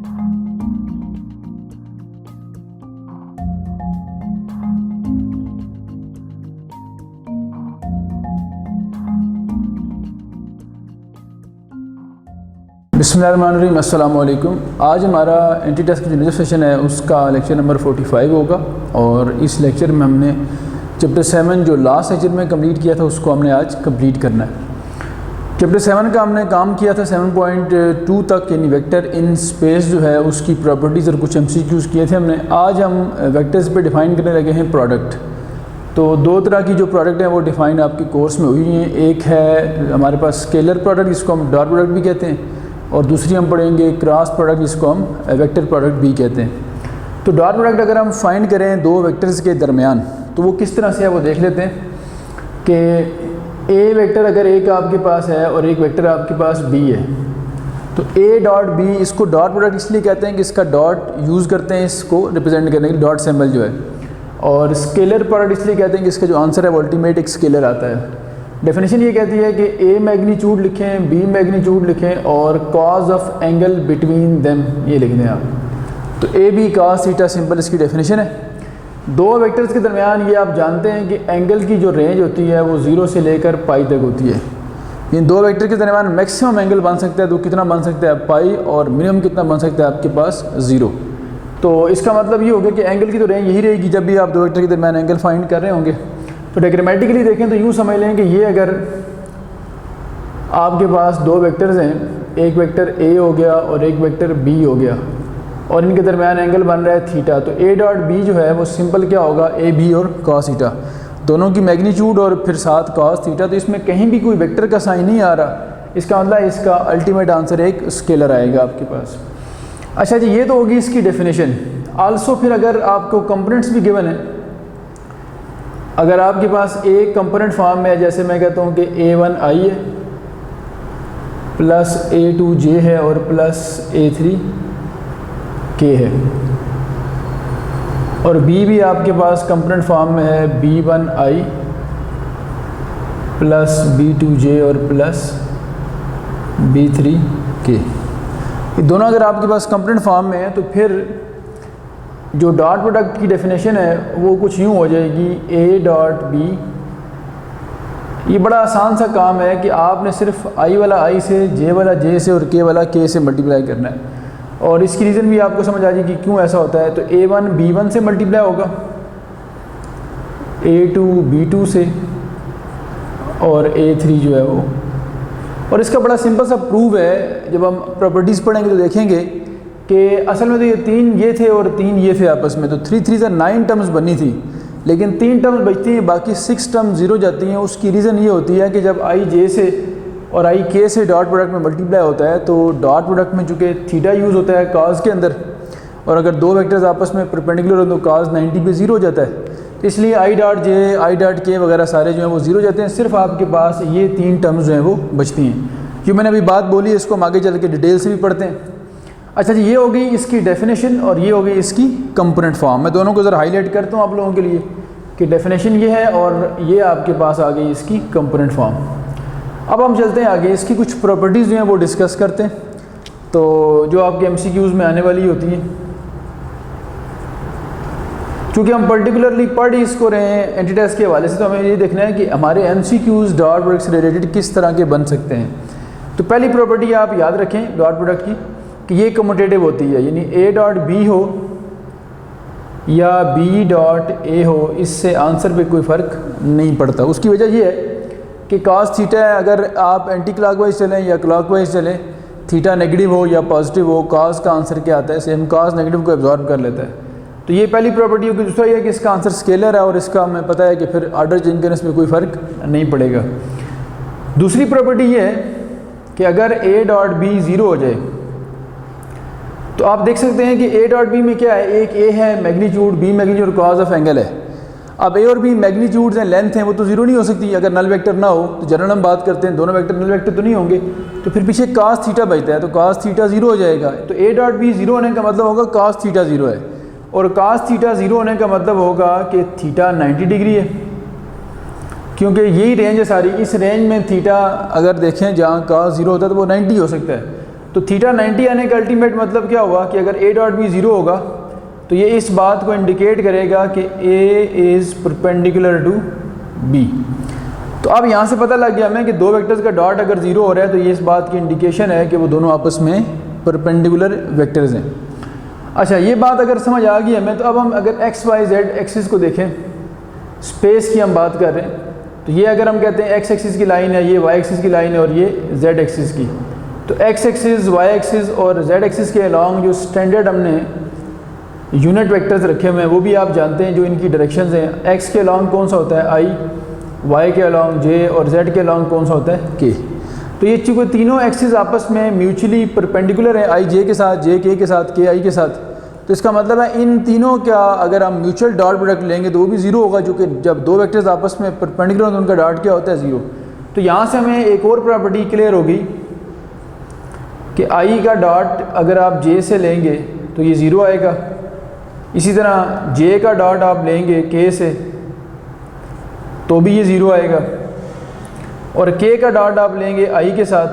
बिस्मिल्लाहिर्रहमानिर्रहीम, अस्सलाम वालेकुम। आज हमारा एंटी टेस्ट का जो सेशन है उसका लेक्चर नंबर 45 होगा और इस लेक्चर में हमने चैप्टर 7 जो लास्ट लेक्चर में कंप्लीट किया था उसको हमने आज कंप्लीट करना है। चैप्टर 7 का हमने काम किया था 7.2 तक, यानी वेक्टर इन स्पेस जो है उसकी प्रॉपर्टीज़ और कुछ MCQs किए थे हमने। आज हम वेक्टर्स पे डिफ़ाइन करने लगे हैं प्रोडक्ट। तो दो तरह की जो प्रोडक्ट हैं वो डिफ़ाइन आपके कोर्स में हुई हैं। एक है हमारे पास स्केलर प्रोडक्ट जिसको हम डॉट प्रोडक्ट भी कहते हैं, और दूसरी हम पढ़ेंगे क्रॉस प्रोडक्ट जिसको हम वेक्टर प्रोडक्ट भी कहते हैं। तो डॉट प्रोडक्ट अगर हम फाइंड करें दो वेक्टर्स के दरमियान तो वो किस तरह से है वो देख लेते हैं कि ए वेक्टर अगर एक आपके पास है और एक वेक्टर आपके पास बी है, तो ए डॉट बी, इसको डॉट प्रोडक्ट इसलिए कहते हैं कि इसका डॉट यूज़ करते हैं इसको रिप्रेजेंट करने के लिए, डॉट सिंबल जो है। और स्केलर प्रोडक्ट इसलिए कहते हैं कि इसका जो आंसर है वो अल्टीमेट एक स्केलर आता है। डेफिनेशन ये कहती है कि ए मैग्नीट्यूड लिखें, बी मैग्नीट्यूड लिखें और cos of angle between them ये लिख दें आप। तो A B cos theta simple इसकी डेफिनेशन है। दो वेक्टर्स के दरमियान ये आप जानते हैं कि एंगल की जो रेंज होती है वो 0 से लेकर पाई तक होती है। इन दो वेक्टर के दरमियान मैक्सिमम एंगल बन सकता है, तो कितना बन सकता है पाई, और मिनिमम कितना बन सकता है आपके पास 0। तो इसका मतलब ये हो गया कि एंगल की तो रेंज यही रहेगी जब भी आप दो वेक्टर के दरमियान एंगल फाइंड कर रहे होंगे। तो डायग्रामेटिकली देखें तो यूँ समझ लें कि ये अगर आपके पास दो वेक्टर्स हैं, एक वेक्टर ए हो गया और एक वेक्टर बी हो गया, और इनके दरमियान एंगल बन रहा है थीटा, तो ए डॉट बी जो है वो सिंपल क्या होगा, ए बी और कॉस थीटा, दोनों की मैग्नीट्यूड और फिर साथ कॉस थीटा। तो इसमें कहीं भी कोई वेक्टर का साइन नहीं आ रहा, इसका मतलब इसका अल्टीमेट आंसर एक स्केलर आएगा आपके पास। अच्छा जी, ये तो होगी इसकी डेफिनेशन। आल्सो फिर अगर आपको कंपोनेंट्स भी गिवन है, अगर आपके पास एक कंपोनेंट फॉर्म में है, जैसे मैं कहता हूँ कि A1i है प्लस A2j है और प्लस A3k है, और B भी आपके पास कंपोनेंट फॉर्म में है B1i प्लस B2j और प्लस B3k। ये दोनों अगर आपके पास कंपोनेंट फॉर्म में है तो फिर जो डॉट प्रोडक्ट की डेफिनेशन है वो कुछ यूँ हो जाएगी, ए डॉट बी। ये बड़ा आसान सा काम है कि आपने सिर्फ आई वाला आई से, जे वाला जे से और के वाला के से मल्टीप्लाई करना है, और इसकी रीज़न भी आपको समझ आ जाएगी क्यों ऐसा होता है। तो A1 B1 से मल्टीप्लाई होगा, A2 B2 से, और A3 जो है वो। और इसका बड़ा सिंपल सा प्रूव है, जब हम प्रॉपर्टीज़ पढ़ेंगे तो देखेंगे कि असल में तो ये 3 ये थे और 3 ये थे आपस में, तो 3 3 से 9 टर्म्स बनी थी, लेकिन 3 टर्म्स बचती हैं, बाकी 6 टर्म्स 0 जाती हैं। उसकी रीज़न ये होती है कि जब आई जे से और आई के से डॉट प्रोडक्ट में मल्टीप्लाई होता है तो डॉट प्रोडक्ट में चूँकि थीटा यूज़ होता है कॉस के अंदर, और अगर दो वेक्टर्स आपस में परपेंडिकुलर हो तो कॉस 90 पे 0 हो जाता है, इसलिए I dot J, I dot के वगैरह सारे जो हैं वो 0 जाते हैं। सिर्फ आपके पास ये 3 टर्म्स जो हैं वो बचती हैं। जो मैंने अभी बात बोली है इसको हम आगे चल के डिटेल से भी पढ़ते हैं। अच्छा जी, ये हो गई इसकी डेफिनेशन और ये हो गई इसकी कंपोनेंट फॉर्म। मैं दोनों को ज़रा हाईलाइट करता हूँ आप लोगों के लिए कि डेफिनेशन ये है और ये आपके पास आ गई इसकी कंपोनेंट फॉर्म। अब हम चलते हैं आगे, इसकी कुछ प्रॉपर्टीज़ जो हैं वो डिस्कस करते हैं, तो जो आपके MCQs में आने वाली होती हैं। चूँकि हम पर्टिकुलरली पढ़ ही इसको रहे हैं एंटी टेस्ट के हवाले से, तो हमें ये देखना है कि हमारे MCQs डॉट प्रोडक्ट से रिलेटेड किस तरह के बन सकते हैं। तो पहली प्रॉपर्टी आप याद रखें डॉट प्रोडक्ट की कि ये कम्यूटेटिव होती है, यानी A डॉट B हो या B डॉट A हो, इससे आंसर पे कोई फ़र्क नहीं पड़ता। उसकी वजह ये है कि cos थीटा है, अगर आप एंटी क्लॉकवाइज चलें या क्लॉकवाइज चलें, थीटा नेगेटिव हो या पॉजिटिव हो, cos का आंसर क्या आता है, सेम cos नेगेटिव को एब्जॉर्ब कर लेता है। तो ये पहली प्रॉपर्टी होगी। दूसरा ये है कि इसका आंसर स्केलर है और इसका हमें पता है कि फिर ऑर्डर चेंज करने में कोई फ़र्क नहीं पड़ेगा। दूसरी प्रॉपर्टी ये है कि अगर A डॉट B 0 हो जाए तो आप देख सकते हैं कि A डॉट B में क्या है, एक A है magnitude, B magnitude cos of angle है। अब A और B मैग्नीट्यूड्स हैं, लेंथ हैं, वो तो 0 नहीं हो सकती अगर नल वेक्टर ना हो। तो जनरल हम बात करते हैं दोनों वेक्टर नल वेक्टर तो नहीं होंगे, तो फिर पीछे cos थीटा बचता है, तो cos थीटा 0 हो जाएगा। तो A डॉट B 0 होने का मतलब होगा cos थीटा 0 है, और cos थीटा 0 होने का मतलब होगा कि थीटा 90 डिग्री है, क्योंकि यही रेंज है सारी। इस रेंज में थीटा अगर देखें जहाँ cos 0 होता है तो वो 90 हो सकता है। तो थीटा 90 आने का अल्टीमेट मतलब क्या हुआ कि अगर ए डॉट बी ज़ीरो होगा तो ये इस बात को इंडिकेट करेगा कि A is perpendicular to B. तो अब यहाँ से पता लग गया हमें कि दो वेक्टर्स का डॉट अगर ज़ीरो हो रहा है तो ये इस बात की इंडिकेशन है कि वो दोनों आपस में परपेंडिकुलर वेक्टर्स हैं। अच्छा, ये बात अगर समझ आ गई हमें, तो अब हम अगर एक्स वाई जेड एक्सिस को देखें, स्पेस की हम बात कर रहे हैं, तो ये अगर हम कहते हैं एक्स एक्सिस की लाइन है, ये वाई एक्सिस की लाइन है और ये जेड एक्सिस की, तो एक्स एक्सिस, वाई एक्सिस और जेड एक्सिस के अलॉन्ग जो स्टैंडर्ड हमने यूनिट वेक्टर्स रखे हुए हैं वो भी आप जानते हैं जो इनकी डायरेक्शंस हैं। एक्स के अलॉन्ग कौन सा होता है आई, वाई के अलॉन्ग जे और जेड के अलॉन्ग कौन सा होता है के। तो ये चूँकि तीनों एक्सिस आपस में म्यूचुअली परपेंडिकुलर हैं, आई जे के साथ, जे के साथ, के आई के साथ, तो इसका मतलब है इन तीनों का अगर हम म्यूचुअल डॉट प्रोडक्ट लेंगे तो वो भी ज़ीरो होगा, जो कि जब दो वेक्टर्स आपस में परपेंडिकुलर होते हैं उनका डॉट क्या होता है, ज़ीरो। तो यहाँ से हमें एक और प्रॉपर्टी क्लियर होगी कि आई का डॉट अगर आप जे से लेंगे तो ये ज़ीरो आएगा, इसी तरह जे का डॉट आप लेंगे के से तो भी ये ज़ीरो आएगा, और के का डॉट आप लेंगे आई के साथ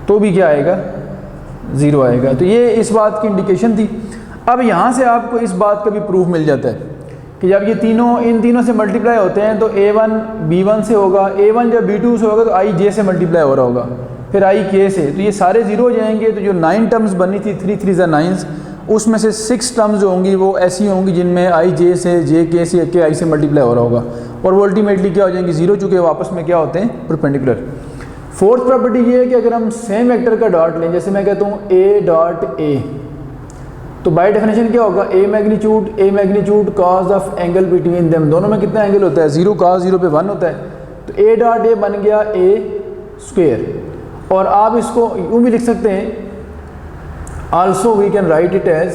तो भी क्या आएगा, ज़ीरो आएगा। तो ये इस बात की इंडिकेशन थी। अब यहाँ से आपको इस बात का भी प्रूफ मिल जाता है कि जब ये तीनों इन तीनों से मल्टीप्लाई होते हैं तो A1 B1 से होगा, A1 जब B2 से होगा तो आई जे से मल्टीप्लाई हो रहा होगा, फिर आई के से, तो ये सारे ज़ीरो हो जाएंगे। तो जो 9 टर्म्स बनी थी 3 3 9, उसमें से 6 टर्म्स जो होंगी वो ऐसी होंगी जिनमें आई जे से, जे के से, के आई से मल्टीप्लाई हो रहा होगा, और वो अल्टीमेटली क्या हो जाएंगी, ज़ीरो, चूँकि वो आपस में क्या होते हैं, परपेंडिकुलर। फोर्थ प्रॉपर्टी ये है कि अगर हम सेम वेक्टर का डॉट लें, जैसे मैं कहता हूँ ए डॉट ए, तो बाय डेफिनेशन क्या होगा, A magnitude cos of angle between them, दोनों में कितना एंगल होता है, 0 cos 0 पे 1 होता है। तो ए डॉट ए बन गया ए स्क्वेयर, और आप इसको यूँ भी लिख सकते हैं, also we can write it as,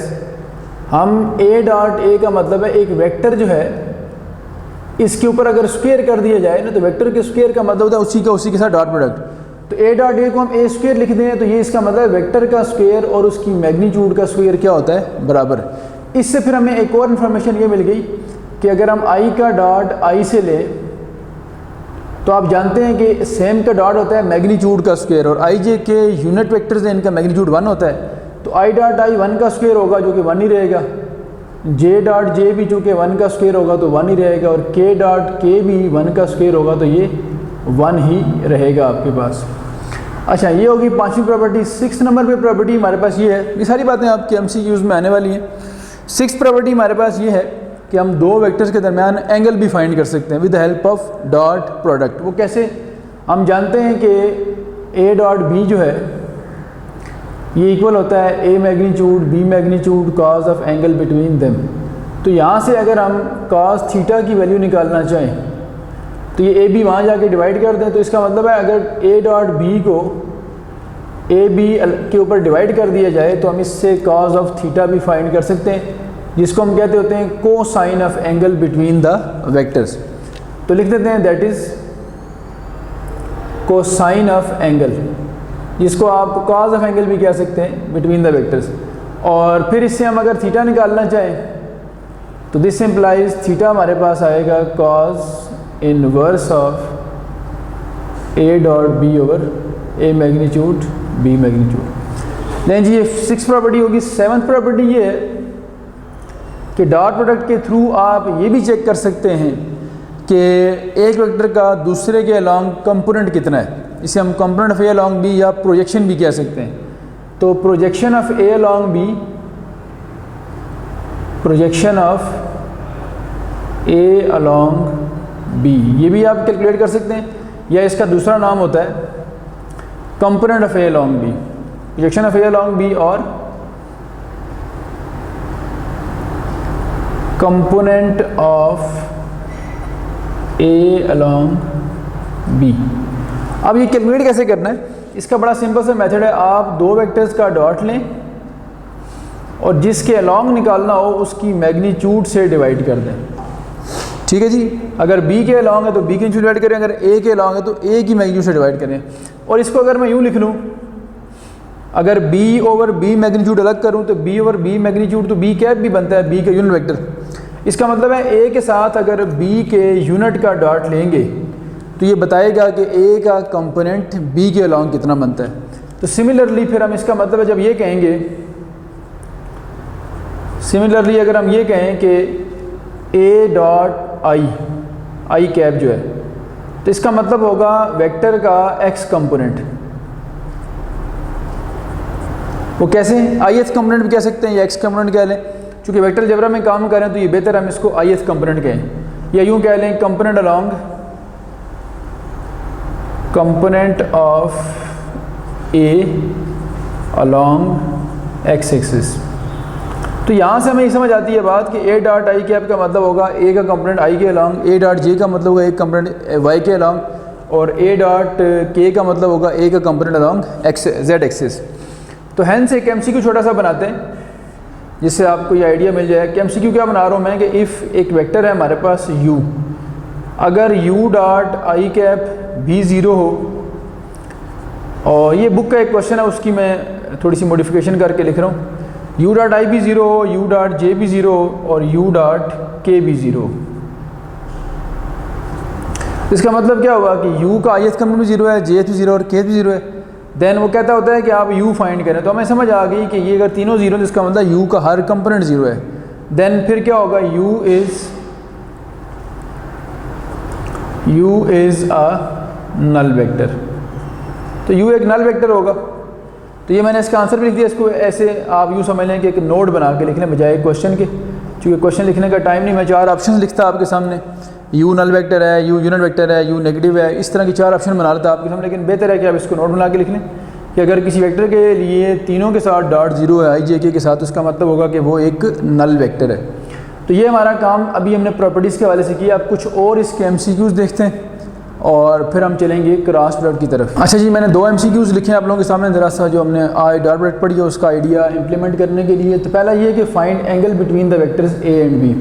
हम ए डॉट ए का मतलब है एक वेक्टर जो है इसके ऊपर अगर स्क्वेयर कर दिया जाए ना, तो वेक्टर के स्क्वेयर का मतलब होता है उसी के साथ डॉट प्रोडक्ट। तो ए डॉट ए को हम ए स्क्वेयर लिख दें तो ये इसका मतलब वेक्टर का स्क्वेयर और उसकी मैग्नीट्यूड का स्क्वेयर क्या होता है, बराबर। इससे फिर हमें एक और इन्फॉर्मेशन ये मिल गई कि अगर हम आई का डॉट आई से लें तो आप जानते हैं कि सेम का डॉट होता है मैग्नीट्यूड का स्क्वेयर, और आई जे के यूनिट वेक्टर्स हैं, इनका मैग्नीट्यूड 1 होता है। तो आई डॉट आई 1 का स्क्वेयर होगा जो कि 1 ही रहेगा, जे डॉट जे भी चूँकि 1 का स्क्वेयर होगा तो 1 ही रहेगा, और के डॉट के भी 1 का स्क्वेयर होगा तो ये 1 ही रहेगा आपके पास। अच्छा, ये होगी पांचवी प्रॉपर्टी। 6 नंबर पे प्रॉपर्टी हमारे पास ये है, ये सारी बातें आपके MCQs में आने वाली हैं। 6 प्रॉपर्टी हमारे पास ये है कि हम दो वेक्टर्स के दरमियान एंगल भी फाइंड कर सकते हैं with the help of dot product. वो कैसे, हम जानते हैं कि ए डॉट बी जो है ये इक्वल होता है A magnitude B magnitude cos of angle between them. तो यहाँ से अगर हम कॉस थीटा की वैल्यू निकालना चाहें तो ये ए बी वहाँ जाके डिवाइड कर दें, तो इसका मतलब है अगर ए डॉट बी को ए बी के ऊपर डिवाइड कर दिया जाए तो हम इससे कॉज ऑफ थीटा भी फाइंड कर सकते हैं, जिसको हम कहते होते हैं cosine of angle between the vectors. तो लिख देते हैं that is cosine of angle, जिसको आप कॉज ऑफ एंगल भी कह सकते हैं बिटवीन द वेक्टर्स। और फिर इससे हम अगर थीटा निकालना चाहें तो दिस इम्प्लाइज थीटा हमारे पास आएगा cos inverse of A dot B over A magnitude B magnitude. लेकिन जी ये 6 प्रॉपर्टी होगी। 7th प्रॉपर्टी ये है कि डॉट प्रोडक्ट के थ्रू आप ये भी चेक कर सकते हैं कि एक वेक्टर का दूसरे के अलॉन्ग कंपोनेंट कितना है। इसे हम component of A along B या प्रोजेक्शन भी कह सकते हैं। तो projection of A along B, projection of A along B, ये भी आप कैलकुलेट कर सकते हैं, या इसका दूसरा नाम होता है component of A along B, projection of A along B और component of A along B. अब ये कैलकुलेट कैसे करना है, इसका बड़ा सिंपल सा मेथड है। आप दो वेक्टर्स का डॉट लें और जिसके अलॉन्ग निकालना हो उसकी मैग्नीट्यूड से डिवाइड कर दें। ठीक है जी, अगर b के अलॉन्ग है तो b के डिवाइड करें, अगर a के अलॉन्ग है तो a की मैग्नीट्यूड से डिवाइड करें। और इसको अगर मैं यूँ लिख लूँ, अगर b ओवर b मैग्नीट्यूड अलग करूँ तो b ओवर b मैग्नीट्यूड तो b कैप भी बनता है, b का यूनिट वेक्टर। इसका मतलब है a के साथ अगर b के यूनिट का डॉट लेंगे तो ये बताएगा कि a का कंपोनेंट b के अलॉन्ग कितना बनता है। तो सिमिलरली फिर हम इसका मतलब है जब ये कहेंगे, सिमिलरली अगर हम ये कहें कि ए डॉट आई कैप जो है, तो इसका मतलब होगा वेक्टर का एक्स कंपोनेंट। वो कैसे, ith कंपोनेंट भी कह सकते हैं या एक्स कंपोनेंट कह लें। चूँकि वेक्टर अलजेब्रा में काम कर रहे हैं तो ये बेहतर हम इसको ith कंपोनेंट कहें, या यूँ कह लें component along, component of a along x axis. तो यहाँ से हमें ये समझ आती है बात कि ए डॉट आई कैप का मतलब होगा ए का कंपोनेंट आई के अलोंग, ए डॉट जे का मतलब होगा एक कंपोनेंट वाई के अलोंग, और ए डॉट के का मतलब होगा ए का component along x Z axis. तो हैंस एक एमसीक्यू छोटा सा बनाते हैं जिससे आपको ये आइडिया मिल जाए कि एमसीक्यू क्या बना रहा हूँ मैं, कि इफ़ एक वेक्टर है हमारे पास u, अगर u डॉट आई कैप भी ज़ीरो हो, और ये बुक का एक क्वेश्चन है उसकी मैं थोड़ी सी मॉडिफिकेशन करके लिख रहा हूँ, u डॉट आई भी ज़ीरो हो, u डॉट जे भी ज़ीरो हो और u डॉट के भी ज़ीरो हो। इसका मतलब क्या हुआ कि u का ith कंपोनेंट भी ज़ीरो है, jth भी ज़ीरो और kth भी ज़ीरो है। देन वो कहता होता है कि आप u फाइंड करें, तो हमें समझ आ गई कि ये अगर तीनों ज़ीरो तो इसका मतलब u का हर कंपोनेंट ज़ीरो है। देन फिर क्या होगा, u is a null vector, तो u एक नल वेक्टर होगा। तो ये मैंने इसका आंसर भी लिख दिया। इसको ऐसे आप यूँ समझ लें कि एक नोट बना के लिख लें बजाय क्वेश्चन के, क्योंकि क्वेश्चन लिखने का टाइम नहीं, मैं 4 ऑप्शन लिखता आपके सामने, u नल वेक्टर है, u यूनिट वेक्टर है, u नेगेटिव है, इस तरह की 4 ऑप्शन बना लेता आपके सामने। लेकिन बेहतर है कि आप इसको नोट बना के लिख लें कि अगर किसी वेक्टर के लिए तीनों के साथ डॉट ज़ीरो है i के साथ, उसका मतलब होगा कि वो एक नल वेक्टर है। तो ये हमारा काम अभी हमने प्रॉपर्टीज़ के हवाले से किया। अब कुछ और इसके MCQs देखते हैं और फिर हम चलेंगे क्रॉस प्रोडक्ट की तरफ। अच्छा जी, मैंने 2 MCQs लिखे हैं आप लोगों के सामने, ज़रा सा जो हमने आई डॉट प्रोडक्ट पढ़ी है उसका आइडिया इंप्लीमेंट करने के लिए। तो पहला ये कि find angle between the vectors A and B.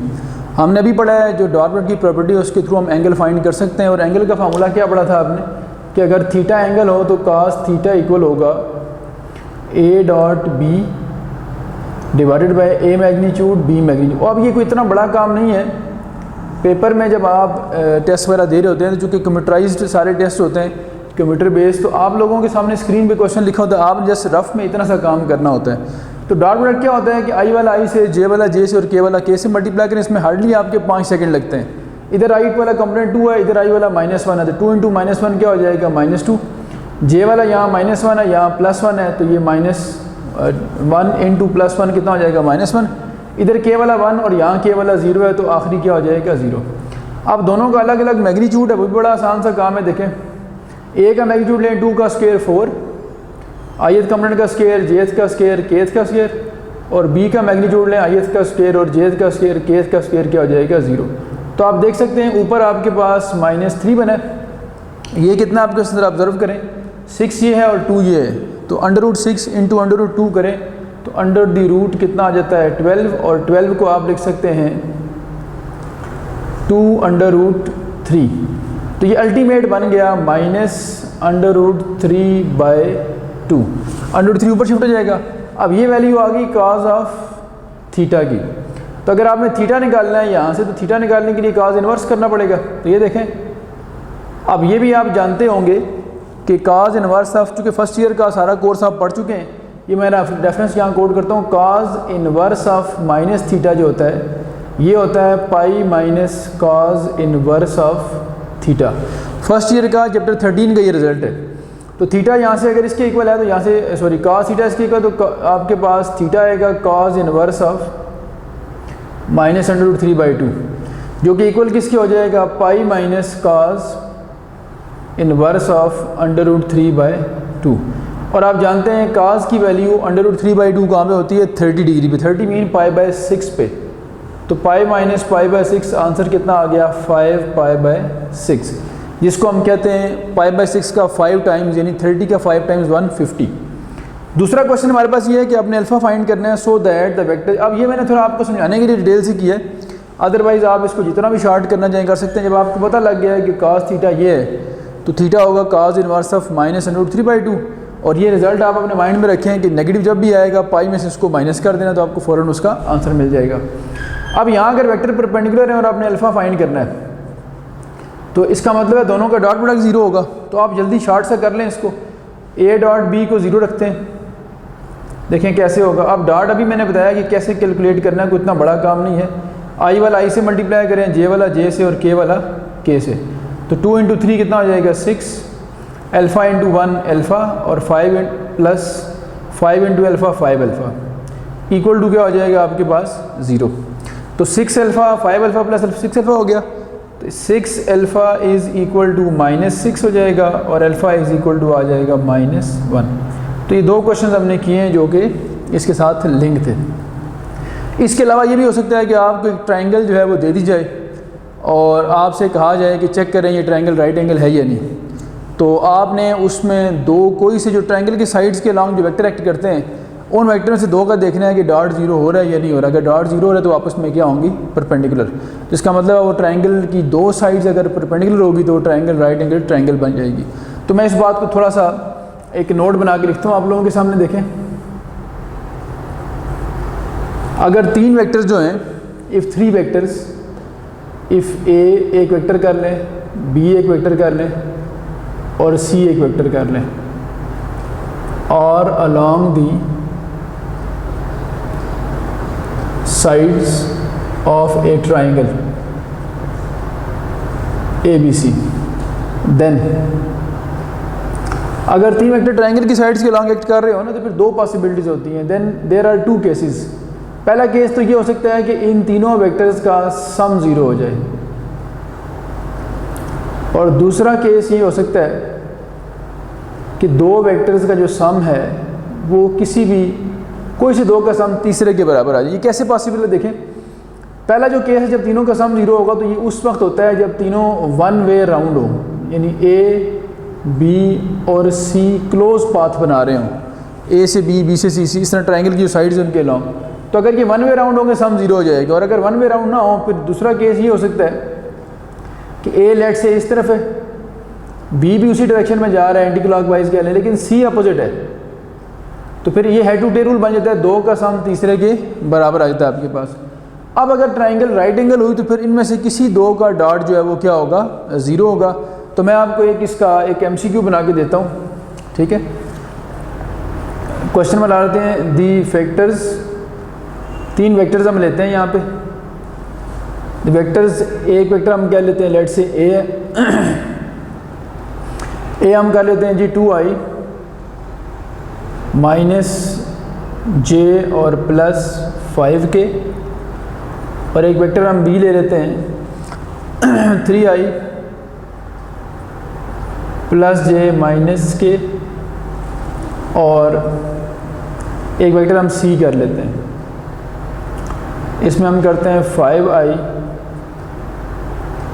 हमने अभी पढ़ा है जो डॉट प्रोडक्ट की प्रॉपर्टी है उसके थ्रू हम एंगल फाइंड कर सकते हैं। और एंगल का फार्मूला क्या पढ़ा था आपने, कि अगर थीटा एंगल हो तो cos थीटा इक्वल होगा A dot B divided by A magnitude B magnitude. अब ये कोई इतना बड़ा काम नहीं है। पेपर में जब आप टेस्ट वगैरह दे रहे होते हैं, तो चूँकि कंप्यूटराइज्ड सारे टेस्ट होते हैं, कंप्यूटर बेस्ड, तो आप लोगों के सामने स्क्रीन पे क्वेश्चन लिखा होता है, आप जस्ट रफ में इतना सा काम करना होता है। तो डॉट प्रोडक्ट क्या होता है कि आई वाला आई से, जे वाला जे से और के वाला के से मल्टीप्लाई करें, इसमें हार्डली आपके 5 सेकंड लगते हैं। इधर आई वाला कंपोनेंट 2 है, इधर आई वाला -1 है, तो 2 इंटू -1 क्या हो जाएगा, -2। जे वाला यहाँ -1 है, यहाँ +1 है, तो ये -1 इंटू +1 कितना हो जाएगा, -1। इधर के वाला 1 और यहाँ के वाला 0 है, तो आखिरी क्या हो जाएगा, 0। अब दोनों का अलग अलग मैग्नीट्यूड है, बहुत बड़ा आसान सा काम है। देखें, ए का मैग्नीट्यूड लें 2 का स्क्वायर 4, ith कंपोनेंट का स्क्वायर, jth का स्क्वायर, kth का स्क्वायर, और b का मैग्नीट्यूड लें ith का स्क्वायर और jth का स्क्वायर, kth का स्क्वायर, क्या हो जाएगा, 0। तो आप देख सकते हैं ऊपर आपके पास -3 बना है। ये कितना आपके अंदर ऑब्जर्व करें, 6 ये है और 2 ये है, तो √6 इंटू √2 करें तो अंडर द रूट कितना आ जाता है, 12, और 12 को आप लिख सकते हैं 2√3। तो ये अल्टीमेट बन गया -√3/2। √3 ऊपर शिफ्ट हो जाएगा। अब ये वैल्यू आ गई cos ऑफ थीटा की। तो अगर आपने थीटा निकालना है यहाँ से, तो थीटा निकालने के लिए cos इन्वर्स करना पड़ेगा। तो ये देखें, अब ये भी आप जानते होंगे कि cos इन्वर्स ऑफ, चूँकि फर्स्ट ईयर का सारा कोर्स आप पढ़ चुके हैं, ये मैं रेफरेंस यहाँ कोड करता हूँ। cos inverse of minus theta जो होता है, ये होता है pi minus cos inverse of theta. First year का चैप्टर 13 का ये रिजल्ट है। तो थीटा यहाँ से अगर इसके इक्वल है, तो यहाँ से सॉरी cos थीटा इसके इक्वल, तो आपके पास थीटा आएगा cos इन्वर्स ऑफ -√3/2, जो कि इक्वल किसके हो जाएगा, pi minus cos inverse of √3/2। और आप जानते हैं cos की वैल्यू √3/2 कहाँ पे होती है, 30 डिग्री पे। 30 मीन π/6 पे। तो पाई माइनस π/6 आंसर कितना आ गया, 5π/6, जिसको हम कहते हैं π/6 का 5 टाइम्स, यानी 30 का 5 टाइम्स 150। दूसरा क्वेश्चन हमारे पास ये है कि आपने अल्फ़ा फाइंड करना है सो दैट द वेक्टर। अब ये मैंने थोड़ा आपको समझाने के लिए डिटेल से किया है, अदरवाइज़ आप इसको जितना भी शॉर्ट करना चाहें कर सकते हैं। जब आपको पता लग गया है कि cos थीटा ये है, तो थीटा होगा cos इन्वर्स ऑफ -√3/2। और ये रिजल्ट आप अपने माइंड में रखें कि नेगेटिव जब भी आएगा पाई में से इसको माइनस कर देना, तो आपको फ़ौरन उसका आंसर मिल जाएगा। अब यहाँ अगर वेक्टर परपेंडिकुलर है और आपने अल्फ़ा फाइंड करना है, तो इसका मतलब है दोनों का डॉट प्रोडक्ट 0 होगा। तो आप जल्दी शॉर्ट से कर लें इसको। ए डॉट बी को 0 रखते हैं। देखें कैसे होगा। अब डॉट अभी मैंने बताया कि कैसे कैलकुलेट करना है, कोई इतना बड़ा काम नहीं है। आई वाला आई से मल्टीप्लाई करें, जे वाला जे से और के वाला के से। तो 2 × 3 कितना हो जाएगा 6, अल्फ़ा × 1 अल्फ़ा, और 5 plus 5 × alpha 5 alpha equal to क्या हो जाएगा आपके पास 0। तो 6 अल्फ़ा 5 अल्फ़ा प्लस 6 अल्फ़ा हो गया। तो 6 अल्फ़ा इज़ इक्वल टू -6 हो जाएगा, और अल्फ़ा इज़ इक्वल टू आ जाएगा -1। तो ये दो क्वेश्चन हमने किए हैं जो कि इसके साथ लिंक थे। इसके अलावा ये भी हो सकता है कि आपको एक ट्रायंगल जो है वो दे दी जाए और आपसे कहा जाए कि चेक करें ये ट्रायंगल राइट एंगल है या नहीं। तो आपने उसमें दो कोई से जो ट्रायंगल के साइड्स के अलॉन्ग जो वेक्टर एक्ट करते हैं उन वेक्टर में से दो का देखना है कि डॉट 0 हो रहा है या नहीं हो रहा। अगर डॉट 0 हो रहा है तो आपस में क्या होंगी परपेंडिकुलर, जिसका मतलब वो ट्रायंगल की दो साइड्स अगर परपेंडिकुलर होगी तो वो ट्रायंगल राइट एंगल ट्रायंगल बन जाएगी। तो मैं इस बात को थोड़ा सा एक नोट बना के लिखता हूँ आप लोगों के सामने। देखें, अगर 3 वेक्टर्स जो हैं, इफ़ 3 वेक्टर्स, इफ़ ए एक वेक्टर कर लें, बी एक वेक्टर कर लें और सी एक वेक्टर कर लें, और along the sides of a triangle ABC, then अगर 3 वेक्टर ट्रायंगल की साइड्स के अलॉन्ग एक्ट कर रहे हो ना तो फिर दो पॉसिबिलिटीज़ होती हैं। Then there are 2 cases. पहला केस तो ये हो सकता है कि इन तीनों वेक्टर्स का सम 0 हो जाए, और दूसरा केस ये हो सकता है कि दो वेक्टर्स का जो सम है वो किसी भी कोई से दो का सम तीसरे के बराबर आ जाए। ये कैसे पॉसिबल है? देखें, पहला जो केस है जब तीनों का सम 0 होगा तो ये उस वक्त होता है जब तीनों वन वे राउंड हो, यानी ए बी और सी क्लोज पाथ बना रहे हों, ए से बी, बी से सी, इस तरह ट्रायंगल की जो साइड्स उनके अलॉन्ग। तो अगर ये वन वे राउंड होंगे सम 0 हो जाएगा। और अगर वन वे राउंड ना हो फिर दूसरा केस ये हो सकता है कि ए लेट से इस तरफ है, बी भी उसी डायरेक्शन में जा रहा है एंटी क्लॉकवाइज कह लें, लेकिन सी अपोजिट है। तो फिर ये हेड टू टेल रूल बन जाता है, दो का सम तीसरे के बराबर आ जाता है आपके पास। अब अगर ट्रायंगल राइट एंगल हुई तो फिर इनमें से किसी दो का डॉट जो है वो क्या होगा 0 होगा। तो मैं आपको एक MCQ बना के देता हूँ, ठीक है। क्वेश्चन में ला लेते हैं दी वेक्टर्स, 3 वेक्टर्स हम लेते हैं यहाँ पे। द वेक्टर्स, एक वेक्टर हम क्या लेते हैं, लेट से ए हम कर लेते हैं जी 2i -j और +5k, और एक वेक्टर हम b ले लेते हैं 3i +j -k, और एक वेक्टर हम c कर लेते हैं। इसमें हम करते हैं 5i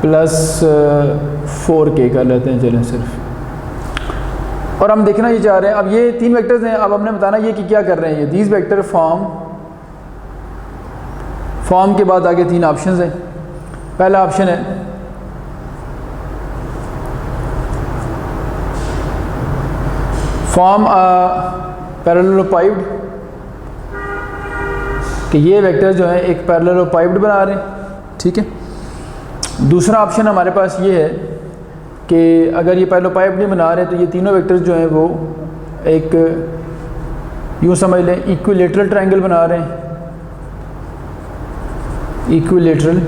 +4k कर लेते हैं, चलें सिर्फ। और हम देखना ये चाह रहे हैं, अब ये 3 वेक्टर्स हैं, अब हमने बताना ये कि क्या कर रहे हैं। ये दीज वेक्टर फॉर्म के बाद आगे 3 ऑप्शंस हैं। पहला ऑप्शन है फॉर्म पैरेललोपाइड, कि ये वेक्टर जो है एक पैरेललोपाइड बना रहे हैं, ठीक है। दूसरा ऑप्शन हमारे पास ये है कि अगर ये पैरेललोपाइड नहीं बना रहे तो ये तीनों वेक्टर्स जो हैं वो एक यूँ समझ लें इक्विलेटरल ट्रायंगल बना रहे हैं, इक्विलेटरल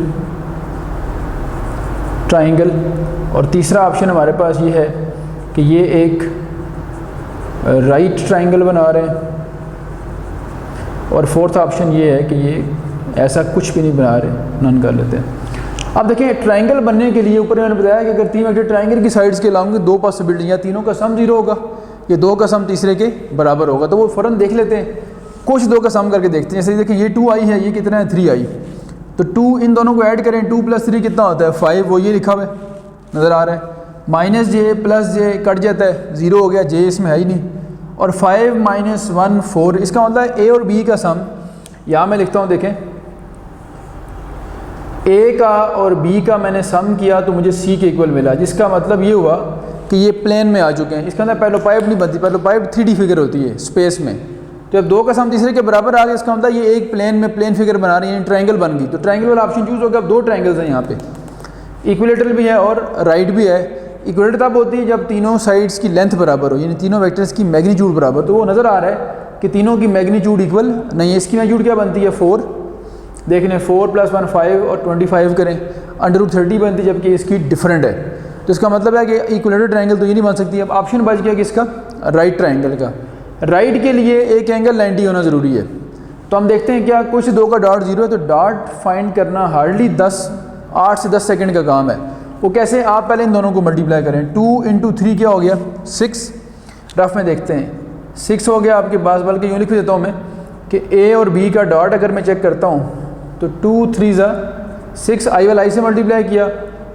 ट्रायंगल। और तीसरा ऑप्शन हमारे पास ये है कि ये एक राइट ट्रायंगल बना रहे हैं, और फोर्थ ऑप्शन ये है कि ये ऐसा कुछ भी नहीं बना रहे, नन कर लेते हैं। अब देखें, ट्रायंगल बनने के लिए ऊपर मैंने बताया कि अगर 3 वेक्टर ट्रायंगल की साइड्स के अलॉन्ग दो पॉसिबिलिटी, या तीनों का सम 0 होगा, ये दो का सम तीसरे के बराबर होगा। तो वो फ़ौरन देख लेते हैं, कुछ दो का सम करके देखते हैं। जैसे देखिए ये 2i है, ये कितना है 3i, तो 2 इन दोनों को ऐड करें, 2 + 3 कितना होता है 5, वो ये लिखा हुआ है नज़र आ रहा है। -j +j कट जाता है, 0 हो गया, j इसमें है ही नहीं, और 5 - 1 4। इसका मतलब a और b का सम, यहाँ मैं लिखता हूँ, देखें a का और b का मैंने सम किया तो मुझे c के इक्वल मिला, जिसका मतलब ये हुआ कि ये प्लेन में आ चुके हैं। इसके अंदर पैरेललोपाइड नहीं बनती, पैरेललोपाइड 3D फिगर होती है स्पेस में। तो अब दो का सम तीसरे के बराबर आ गया, इसका मतलब ये एक प्लेन में प्लेन फिगर बना रही है, ट्रायंगल बन गई। तो ट्रायंगल वाला ऑप्शन चूज़ हो गया। अब 2 ट्रायंगल्स हैं यहाँ पे, इक्विलेटरल भी है और राइट भी है, इक्वलिटी तब होती है जब तीनों साइड्स की लेंथ बराबर हो, यानी तीनों वेक्टर्स की मैग्नीट्यूड बराबर। तो वो नज़र आ रहा है कि तीनों की मैग्नीट्यूड इक्वल नहीं है। इसकी मैग्नीट्यूड क्या बनती है 4, देख लें 4 + 1 5 और 25 करें √30 बनती है, जबकि इसकी डिफरेंट है। तो इसका मतलब है कि इक्विलेटरल ट्रायंगल तो ये नहीं बन सकती। अब ऑप्शन बच गया कि इसका राइट ट्रायंगल का। राइट के लिए एक एंगल 90 होना ज़रूरी है। तो हम देखते हैं क्या कुछ दो का डॉट 0 है, तो डॉट फाइंड करना हार्डली 8 से 10 सेकंड का काम है। वो कैसे, आप पहले इन दोनों को मल्टीप्लाई करें। 2 × 3 क्या हो गया 6, रफ में देखते हैं 6 हो गया आपके पास। बल्कि यूँ लिख देता हूँ मैं कि A और B का डॉट अगर मैं चेक करता हूँ तो 2 3 6, I वाला I से मल्टीप्लाई किया,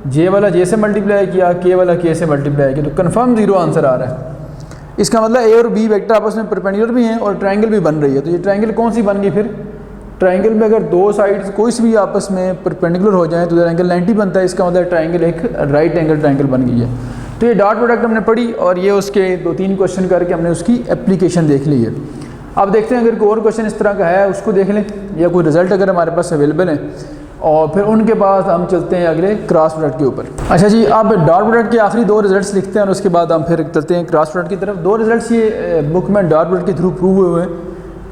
J वाला J से मल्टीप्लाई किया, K वाला K से मल्टीप्लाई किया, तो कन्फर्म 0 आंसर आ रहा है। इसका मतलब A और B वेक्टर आपस में परपेंडिकुलर भी हैं और ट्रायंगल भी बन रही है। तो ये ट्रायंगल कौन सी बन गई फिर, ट्रायंगल में अगर दो साइड्स कोई सी भी आपस में परपेंडिकुलर हो जाए तो एंगल 90 बनता है। इसका मतलब ट्रायंगल एक राइट एंगल ट्रायंगल बन गई है। तो ये डॉट प्रोडक्ट हमने पढ़ी और ये उसके 2-3 क्वेश्चन करके हमने उसकी एप्लीकेशन देख ली है। अब देखते हैं अगर कोई और क्वेश्चन इस तरह का है उसको देख लें, या कोई रिजल्ट अगर हमारे पास अवेलेबल है, और फिर उनके बाद हम चलते हैं अगले क्रॉस प्रोडक्ट के ऊपर। अच्छा जी, अब डॉट प्रोडक्ट के आखिरी 2 रिजल्ट्स लिखते हैं और उसके बाद हम फिर चलते हैं क्रॉस प्रोडक्ट की तरफ। 2 रिजल्ट्स ये बुक में डॉट प्रोडक्ट के थ्रू प्रूव हुए हैं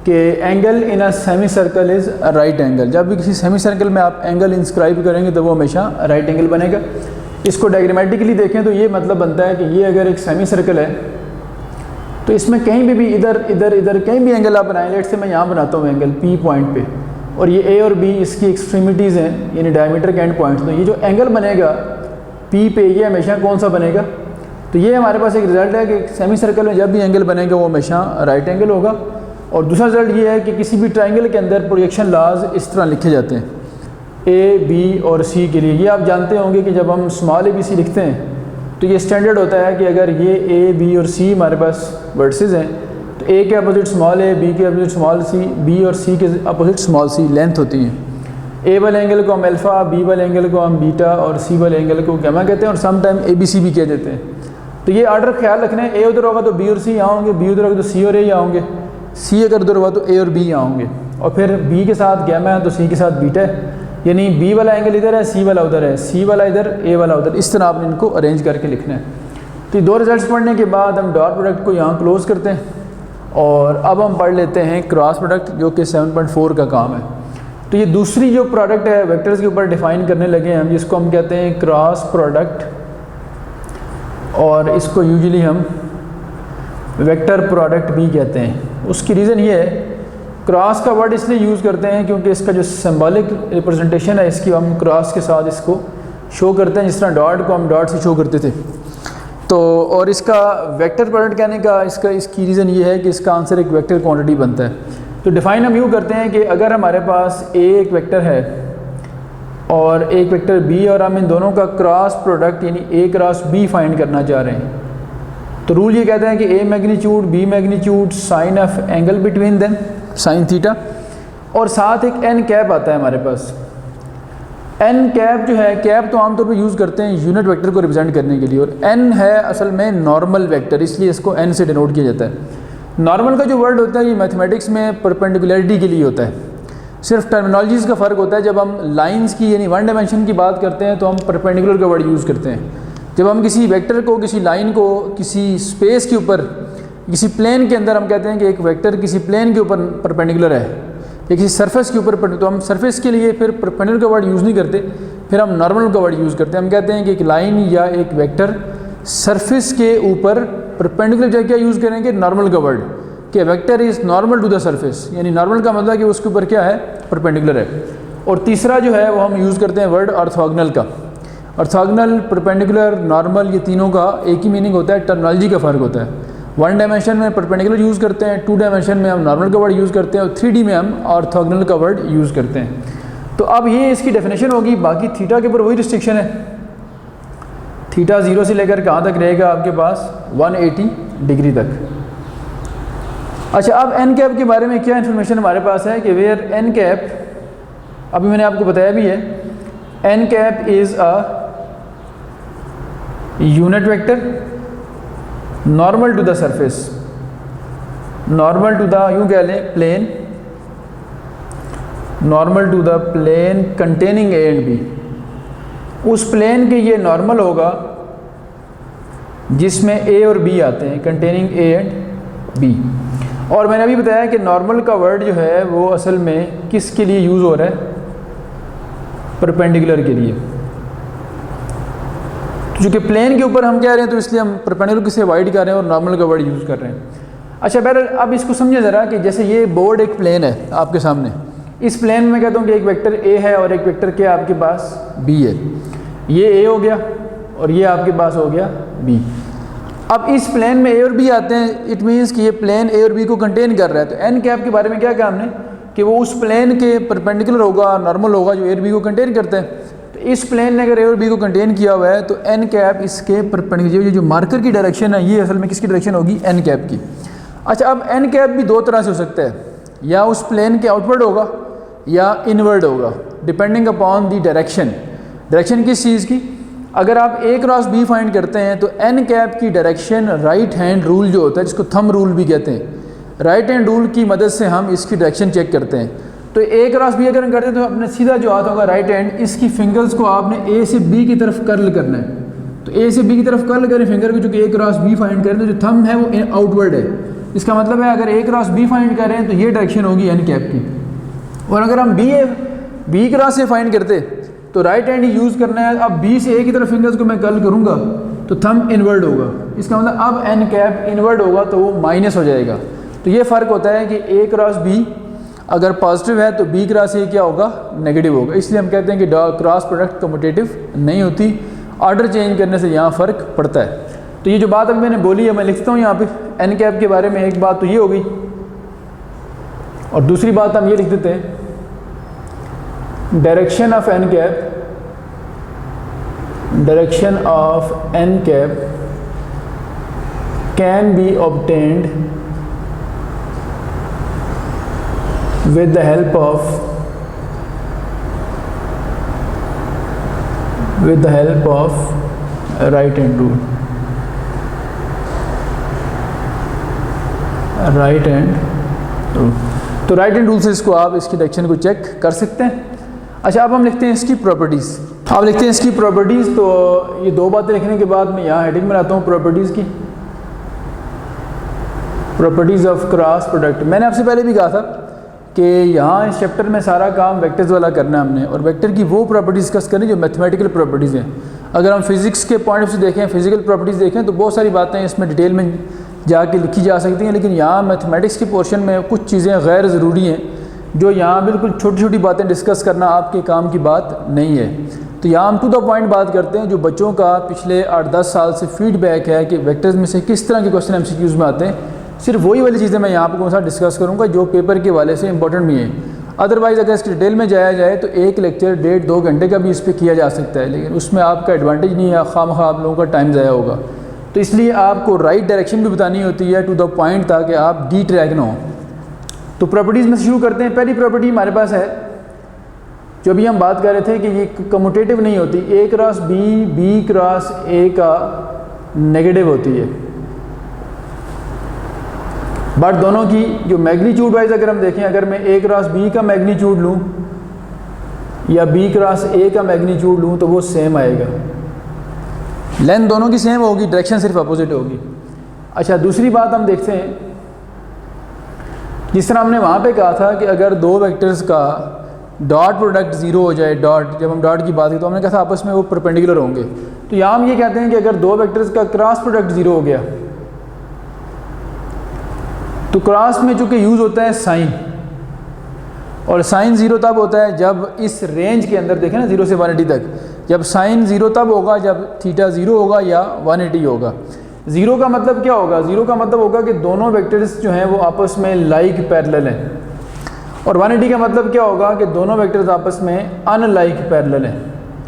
कि angle in a semi circle is right angle. जब भी किसी सेमी सर्कल में आप एंगल इंस्क्राइब करेंगे तो वो हमेशा राइट एंगल बनेगा। इसको डायग्रामेटिकली देखें तो ये मतलब बनता है कि ये अगर एक सेमी सर्कल है तो इसमें कहीं भी इधर इधर इधर कहीं भी एंगल आप बनाएं। लेट से मैं यहाँ बनाता हूँ एंगल P पॉइंट पे, और ये A और B इसकी एक्सट्रीमिटीज़ हैं, यानी डायमीटर के एंड पॉइंट्स। तो ये जो एंगल बनेगा P पे, ये हमेशा कौन सा बनेगा, तो ये हमारे पास एक रिजल्ट है कि सेमी सर्कल में जब भी एंगल बनेगा वो हमेशा राइट एंगल होगा। और दूसरा रिजल्ट ये है कि किसी भी ट्रायंगल के अंदर प्रोजेक्शन लॉज इस तरह लिखे जाते हैं A, B और C के लिए। ये आप जानते होंगे कि जब हम स्मॉल ABC लिखते हैं तो ये स्टैंडर्ड होता है कि अगर ये A, B और C हमारे पास वर्सेस हैं तो A के अपोजिट स्मॉल a, B के अपोजिट स्मॉल c, B और C के अपोजिट स्मॉल c लेंथ होती है। A वाले एंगल को हम अल्फ़ा, B वाले एंगल को हम बीटा और C वाले एंगल को गैमा कहते हैं, और सम टाइम ABC भी कह देते हैं। तो ये ऑर्डर ख्याल रखना है, A उधर होगा तो B और C यहाँ होंगे, B उधर होगा तो C और A यहाँ होंगे, C अगर उधर होगा तो A और B यहाँ होंगे, और फिर B के साथ गैमा है तो C के साथ बीटा है, यानी B वाला एंगल इधर है, C वाला उधर है, C वाला इधर, A वाला उधर। इस तरह आपने इनको अरेंज करके लिखना है। तो ये 2 रिजल्ट्स पढ़ने के बाद हम डॉट प्रोडक्ट को यहाँ क्लोज़ करते हैं और अब हम पढ़ लेते हैं क्रॉस प्रोडक्ट, जो कि 7.4 का काम है। तो ये दूसरी जो प्रोडक्ट है वेक्टर्स के ऊपर डिफ़ाइन करने लगे हैं हम, जिसको हम कहते हैं क्रॉस प्रोडक्ट, और इसको यूजुअली हम वेक्टर प्रोडक्ट भी कहते हैं। उसकी रीज़न ये है, क्रॉस का वर्ड इसलिए यूज़ करते हैं क्योंकि इसका जो सिंबॉलिक रिप्रेजेंटेशन है इसकी हम क्रॉस के साथ इसको शो करते हैं, जिस तरह डॉट को हम डॉट से शो करते थे। तो और इसका वेक्टर प्रोडक्ट कहने का इसकी रीज़न ये है कि इसका आंसर एक वेक्टर क्वांटिटी बनता है। तो डिफ़ाइन हम यूँ करते हैं कि अगर हमारे पास A एक वेक्टर है और एक वेक्टर B, और हम इन दोनों का क्रॉस प्रोडक्ट यानी A क्रॉस B फाइंड करना चाह रहे हैं, तो रूल ये कहता है कि A magnitude B magnitude sine of angle between them sine theta, और साथ एक n कैप आता है हमारे पास। n कैप जो है, कैप तो आमतौर पे यूज़ करते हैं यूनिट वेक्टर को रिप्रेजेंट करने के लिए, और n है असल में नॉर्मल वेक्टर, इसलिए इसको n से डिनोट किया जाता है। नॉर्मल का जो वर्ड होता है ये मैथमेटिक्स में परपेंडिकुलरिटी के लिए होता है, सिर्फ टर्मिनोलॉजीज़ का फ़र्क होता है। जब हम लाइंस की यानी 1 डायमेंशन की बात करते हैं तो हम परपेंडिकुलर का वर्ड यूज़ करते हैं। जब हम किसी वेक्टर को, किसी लाइन को किसी स्पेस के ऊपर, किसी प्लेन के अंदर हम कहते हैं कि एक वेक्टर किसी प्लेन के ऊपर परपेंडिकुलर है या किसी सरफेस के ऊपर, तो हम सरफेस के लिए फिर परपेंडिकुलर का वर्ड यूज़ नहीं करते, फिर हम नॉर्मल का वर्ड यूज़ करते हैं। हम कहते हैं कि एक लाइन या एक वेक्टर सरफेस के ऊपर परपेंडिकुलर जगह क्या यूज़ करेंगे, नॉर्मल का वर्ड, कि vector is normal to the surface, यानी नॉर्मल का मतलब कि उसके ऊपर क्या है, परपेंडिकुलर है। और तीसरा जो है वो हम यूज़ करते हैं वर्ड ऑर्थोगोनल का। ऑर्थोगोनल, परपेंडिकुलर, नॉर्मल, ये तीनों का एक ही मीनिंग होता है, टर्मिनोलॉजी का फ़र्क होता है। 1 डायमेंशन में परपेंडिकुलर यूज़ करते हैं, 2 डायमेंशन में हम नॉर्मल का वर्ड यूज़ करते हैं, और 3D में हम ऑर्थोगोनल का वर्ड यूज़ करते हैं। तो अब ये इसकी डेफिनेशन होगी। बाकी थीटा के ऊपर वही रिस्ट्रिक्शन है, थीटा 0 से लेकर कहाँ तक रहेगा आपके पास, 180 डिग्री तक। अच्छा, अब एन कैप के बारे में क्या इन्फॉर्मेशन हमारे पास है कि वेयर एन कैप, अभी मैंने आपको बताया भी है, n cap is a unit vector normal to the surface, normal to the, यूँ कह लें plane, normal to the plane containing A and B। उस प्लेन के ये नॉर्मल होगा जिसमें ए और बी आते हैं, कंटेनिंग ए एंड बी। और मैंने अभी बताया कि नॉर्मल का वर्ड जो है वो असल में किसके लिए यूज़ हो रहा है, परपेंडिकुलर के लिए। तो चूँकि प्लेन के ऊपर हम कह रहे हैं तो इसलिए हम परपेंडिकुलर से अवॉइड कर रहे हैं और नॉर्मल का वर्ड यूज़ कर रहे हैं। अच्छा बहरहाल अब इसको समझे ज़रा कि जैसे ये बोर्ड एक प्लेन है आपके सामने, इस प्लेन में मैं कहता हूँ कि एक वेक्टर ए है और एक वेक्टर क्या आपके पास बी है। ये ए हो गया और ये आपके पास हो गया बी। अब इस प्लेन में ए और बी आते हैं, इट मीन्स कि ये प्लेन ए और बी को कंटेन कर रहा है। तो एन कैप के बारे में क्या कहा हमने कि वो उस प्लेन के परपेंडिकुलर होगा, नॉर्मल होगा जो ए और बी को कंटेन करता है। तो इस प्लेन ने अगर ए और बी को कंटेन किया हुआ है तो एन कैप इसके परपेंडिकुलर, जो मार्कर की डायरेक्शन है ये असल में किसकी डायरेक्शन होगी, एन कैप की। अच्छा अब एन कैप भी दो तरह से हो सकता है, या उस प्लेन के आउटवर्ड होगा या इनवर्ड होगा, depending upon the direction. Direction किस चीज़ की, अगर आप ए क्रॉस बी फाइंड करते हैं तो एन कैप की डायरेक्शन राइट हैंड रूल जो होता है, जिसको थंब रूल भी कहते हैं, राइट हैंड रूल की मदद से हम इसकी डायरेक्शन चेक करते हैं। तो ए क्रॉस बी अगर हम करते हैं तो अपने सीधा जो हाथ होगा राइट हैंड, इसकी फिंगर्स को आपने ए से बी की तरफ कर्ल करना है। तो ए से बी की तरफ कर्ल करें फिंगर को, चूँकि ए क्रॉस बी फाइंड करें तो जो थंब है वो आउटवर्ड है। इसका मतलब है अगर ए क्रॉस बी फाइंड करें तो ये डायरेक्शन होगी एन कैप की। और अगर हम बी क्रॉस से फाइंड करते तो राइट हैंड ही यूज़ करना है। अब बी से ए की तरफ फिंगर्स को मैं कर्ल करूँगा तो थंब इनवर्ड होगा। इसका मतलब अब एन कैप इनवर्ड होगा तो वो माइनस हो जाएगा। तो ये फ़र्क होता है कि ए क्रॉस बी अगर पॉजिटिव है तो बी क्रॉस ए क्या होगा, नेगेटिव होगा। इसलिए हम कहते हैं कि क्रॉस प्रोडक्ट कम्यूटेटिव नहीं होती, ऑर्डर चेंज करने से यहाँ फ़र्क पड़ता है। तो ये जो बात अभी मैंने बोली है मैं लिखता हूँ यहाँ पे एन कैप के बारे में। एक बात तो ये हो गई और दूसरी बात हम ये लिख देते हैं, direction of n cap, direction of n cap can be obtained with the help of right hand rule, right hand rule. तो राइट हैंड रूल से इसको आप इसकी डायरेक्शन को चेक कर सकते हैं। अच्छा अब हम लिखते हैं इसकी प्रॉपर्टीज़। अब लिखते हैं इसकी प्रॉपर्टीज़। तो ये दो बातें लिखने के बाद मैं यहाँ हेडिंग बनाता हूँ प्रॉपर्टीज़ की, प्रॉपर्टीज़ ऑफ क्रॉस प्रोडक्ट। मैंने आपसे पहले भी कहा था कि यहाँ इस चैप्टर में सारा काम वेक्टर्स वाला करना है हमने, और वेक्टर की वो प्रॉपर्टीज डिस्कस करनी जो मैथमेटिकल प्रॉपर्टीज़ हैं। अगर हम फिज़िक्स के पॉइंट से देखें, फिजिकल प्रॉपर्टीज़ देखें तो बहुत सारी बातें इसमें डिटेल में जाके लिखी जा सकती हैं, लेकिन यहाँ मैथमेटिक्स के पोर्शन में कुछ चीज़ें गैर ज़रूरी हैं जो यहाँ बिल्कुल छोटी छोटी बातें डिस्कस करना आपके काम की बात नहीं है। तो यहाँ हम टू द पॉइंट बात करते हैं। जो बच्चों का पिछले 8-10 साल से फीडबैक है कि वेक्टर्स में से किस तरह के क्वेश्चन MCQs में आते हैं, सिर्फ वही वाली चीज़ें मैं यहाँ पर कौन सा डिस्कस करूँगा जो पेपर के वाले से इंपॉर्टेंट भी हैं। अदरवाइज़ अगर इसकी डिटेल में जाया जाए तो एक लेक्चर 1.5-2 घंटे का भी इस पर किया जा सकता है, लेकिन उसमें आपका एडवांटेज नहीं है, खामखा आप लोगों का टाइम ज़ाया होगा। तो इसलिए आपको राइट डायरेक्शन भी बतानी होती है टू द पॉइंट, ताकि आप डी ट्रैक ना हो। तो प्रॉपर्टीज़ में शुरू करते हैं। पहली प्रॉपर्टी हमारे पास है जो अभी हम बात कर रहे थे कि ये कम्यूटेटिव नहीं होती, A cross B, B cross A का नेगेटिव होती है। बट दोनों की जो मैग्नीट्यूड वाइज अगर हम देखें, अगर मैं ए क्रॉस बी का मैग्नीट्यूड लूँ या बी क्रॉस ए का मैग्नीट्यूड लूँ तो वो सेम आएगा, लेंथ दोनों की सेम होगी, डायरेक्शन सिर्फ अपोजिट होगी। अच्छा दूसरी बात हम देखते हैं, जिस तरह हमने वहाँ पे कहा था कि अगर दो वेक्टर्स का डॉट प्रोडक्ट ज़ीरो हो जाए, डॉट जब हम डॉट की बात की तो हमने कहा था आपस में वो परपेंडिकुलर होंगे। तो यहाँ हम ये कहते हैं कि अगर दो वेक्टर्स का क्रॉस प्रोडक्ट ज़ीरो हो गया तो क्रॉस में चूँकि यूज़ होता है साइन, और साइन ज़ीरो तब होता है जब इस रेंज के अंदर देखें ना 0 से 180 तक, जब साइन ज़ीरो तब होगा जब थीटा 0 होगा या 180 होगा। ज़ीरो का मतलब क्या होगा, ज़ीरो का मतलब होगा कि दोनों वेक्टर्स जो हैं वो आपस में लाइक पैरेलल हैं, और 180 का मतलब क्या होगा कि दोनों वेक्टर्स आपस में अनलाइक पैरेलल हैं,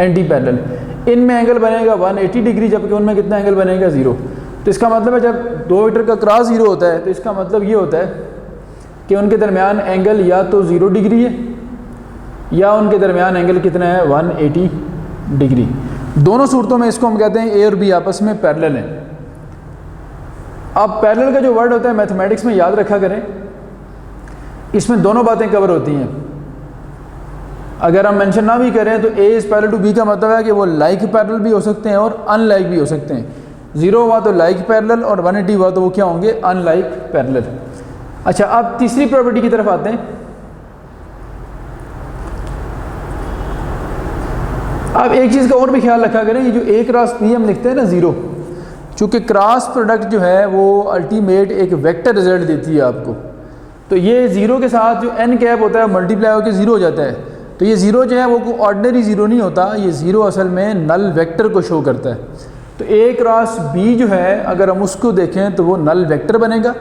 एंटी पैरेलल। इनमें एंगल बनेगा 180 डिग्री, जबकि उनमें कितना एंगल बनेगा 0। तो इसका मतलब है जब दो वेक्टर का क्रॉस 0 होता है तो इसका मतलब ये होता है कि उनके दरमियान एंगल या तो 0 डिग्री है या उनके दरमियान एंगल कितना है 180 डिग्री। दोनों सूरतों में इसको हम कहते हैं ए और बी आपस में पैरेलल हैं। अब पैरेलल का जो वर्ड होता है मैथमेटिक्स में याद रखा करें, इसमें दोनों बातें कवर होती हैं। अगर हम मेंशन ना भी करें तो A is parallel to B का मतलब है कि वो लाइक पैरेलल भी हो सकते हैं और अनलाइक भी हो सकते हैं। 0 हुआ तो लाइक पैरेलल और 180 हुआ तो वो क्या होंगे, अनलाइक पैरेलल। अच्छा, अब तीसरी प्रॉपर्टी की तरफ आते हैं। अब एक चीज़ का और भी ख्याल रखा करें, ये जो A क्रॉस B हम लिखते हैं ना 0, चूँकि क्रॉस प्रोडक्ट जो है वो अल्टीमेट एक वेक्टर रिजल्ट देती है आपको, तो ये 0 के साथ जो n कैप होता है मल्टीप्लाई होकर 0 हो जाता है। तो ये 0 जो है वो कोई ऑर्डिनरी 0 नहीं होता, ये 0 असल में नल वेक्टर को शो करता है। तो A क्रॉस B जो है अगर हम उसको देखें तो वो नल वेक्टर बनेगा,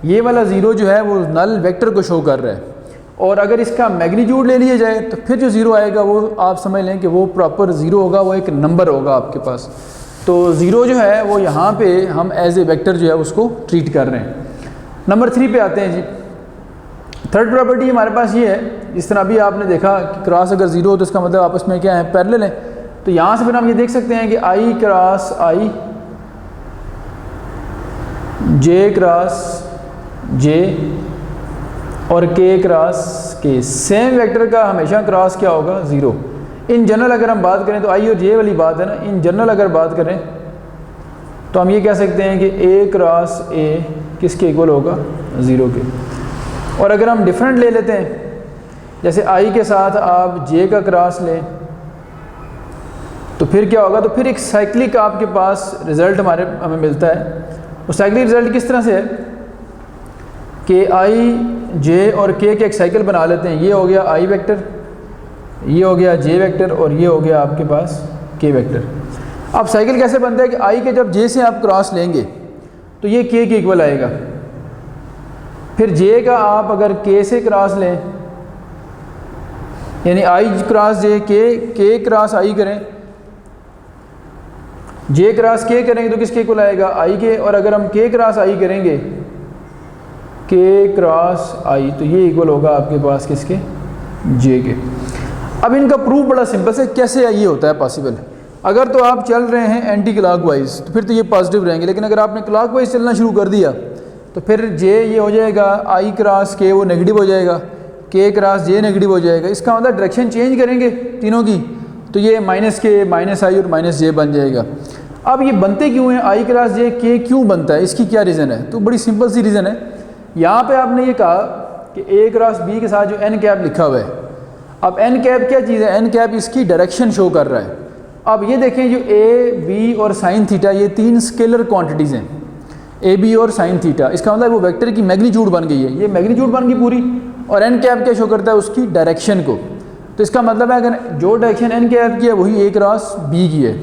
ये वाला 0 जो है वो नल वेक्टर को शो कर रहा है। और अगर इसका मैग्नीट्यूड ले लिया जाए तो फिर जो 0 आएगा वो आप समझ लें कि वो प्रॉपर 0 होगा, वो एक नंबर होगा आपके पास। तो 0 जो है वो यहाँ पे हम एज ए वेक्टर जो है उसको ट्रीट कर रहे हैं। नंबर 3 पे आते हैं जी। थर्ड प्रॉपर्टी हमारे पास ये है, जिस तरह अभी आपने देखा कि क्रॉस अगर 0 हो तो इसका मतलब आपस में क्या है, पैरेलल है। तो यहाँ से फिर हम ये देख सकते हैं कि I cross I, J cross J और K cross K, same vector का हमेशा क्रॉस क्या होगा, 0। इन जनरल अगर हम बात करें तो I और J वाली बात है ना, इन जनरल अगर बात करें तो हम ये कह सकते हैं कि A क्रॉस A किसके इक्वल होगा, 0 के। और अगर हम डिफरेंट ले लेते हैं, जैसे I के साथ आप J का क्रॉस लें तो फिर क्या होगा, तो फिर एक साइक्लिक आपके पास रिज़ल्ट हमें मिलता है। वो साइक्लिक रिज़ल्ट किस तरह से है कि I J और K के एक साइकिल बना लेते हैं। ये हो गया I वेक्टर, ये हो गया J वेक्टर और ये हो गया आपके पास K वेक्टर। अब साइकिल कैसे बनता है कि I के जब J से आप क्रॉस लेंगे तो ये K के इक्वल आएगा, फिर J का आप अगर K से क्रॉस लें, यानी I cross J, K cross I करें, J क्रॉस K करेंगे तो किसके इक्वल आएगा, I के। और अगर हम K क्रॉस I करेंगे, K क्रॉस I, तो ये इक्वल होगा आपके पास किसके, J के। अब इनका प्रूफ बड़ा सिंपल से कैसे ये होता है पॉसिबल। अगर तो आप चल रहे हैं एंटी क्लॉकवाइज तो फिर तो ये पॉजिटिव रहेंगे, लेकिन अगर आपने क्लॉकवाइज चलना शुरू कर दिया तो फिर J ये हो जाएगा, I क्रॉस K वो नेगेटिव हो जाएगा, K क्रॉस J नेगेटिव हो जाएगा। इसका मतलब डायरेक्शन चेंज करेंगे तीनों की तो ये -K -I और -J बन जाएगा। अब ये बनते क्यों हैं, I क्रॉस J K क्यों बनता है, इसकी क्या रीज़न है, तो बड़ी सिंपल सी रीज़न है। यहाँ पे आपने ये कहा कि A क्रॉस B के साथ जो n कैप लिखा हुआ है, अब n कैप क्या चीज़ है, n कैप इसकी डायरेक्शन शो कर रहा है। अब ये देखें जो A B और साइन थीटा ये 3 स्केलर क्वांटिटीज़ हैं, A B और साइन थीटा, इसका मतलब वो वेक्टर की मैग्नीट्यूड बन गई है, ये मैग्नीट्यूड बन गई पूरी। और n कैप क्या शो करता है, उसकी डायरेक्शन को। तो इसका मतलब है अगर जो डायरेक्शन n कैप की है वही A क्रॉस B की है।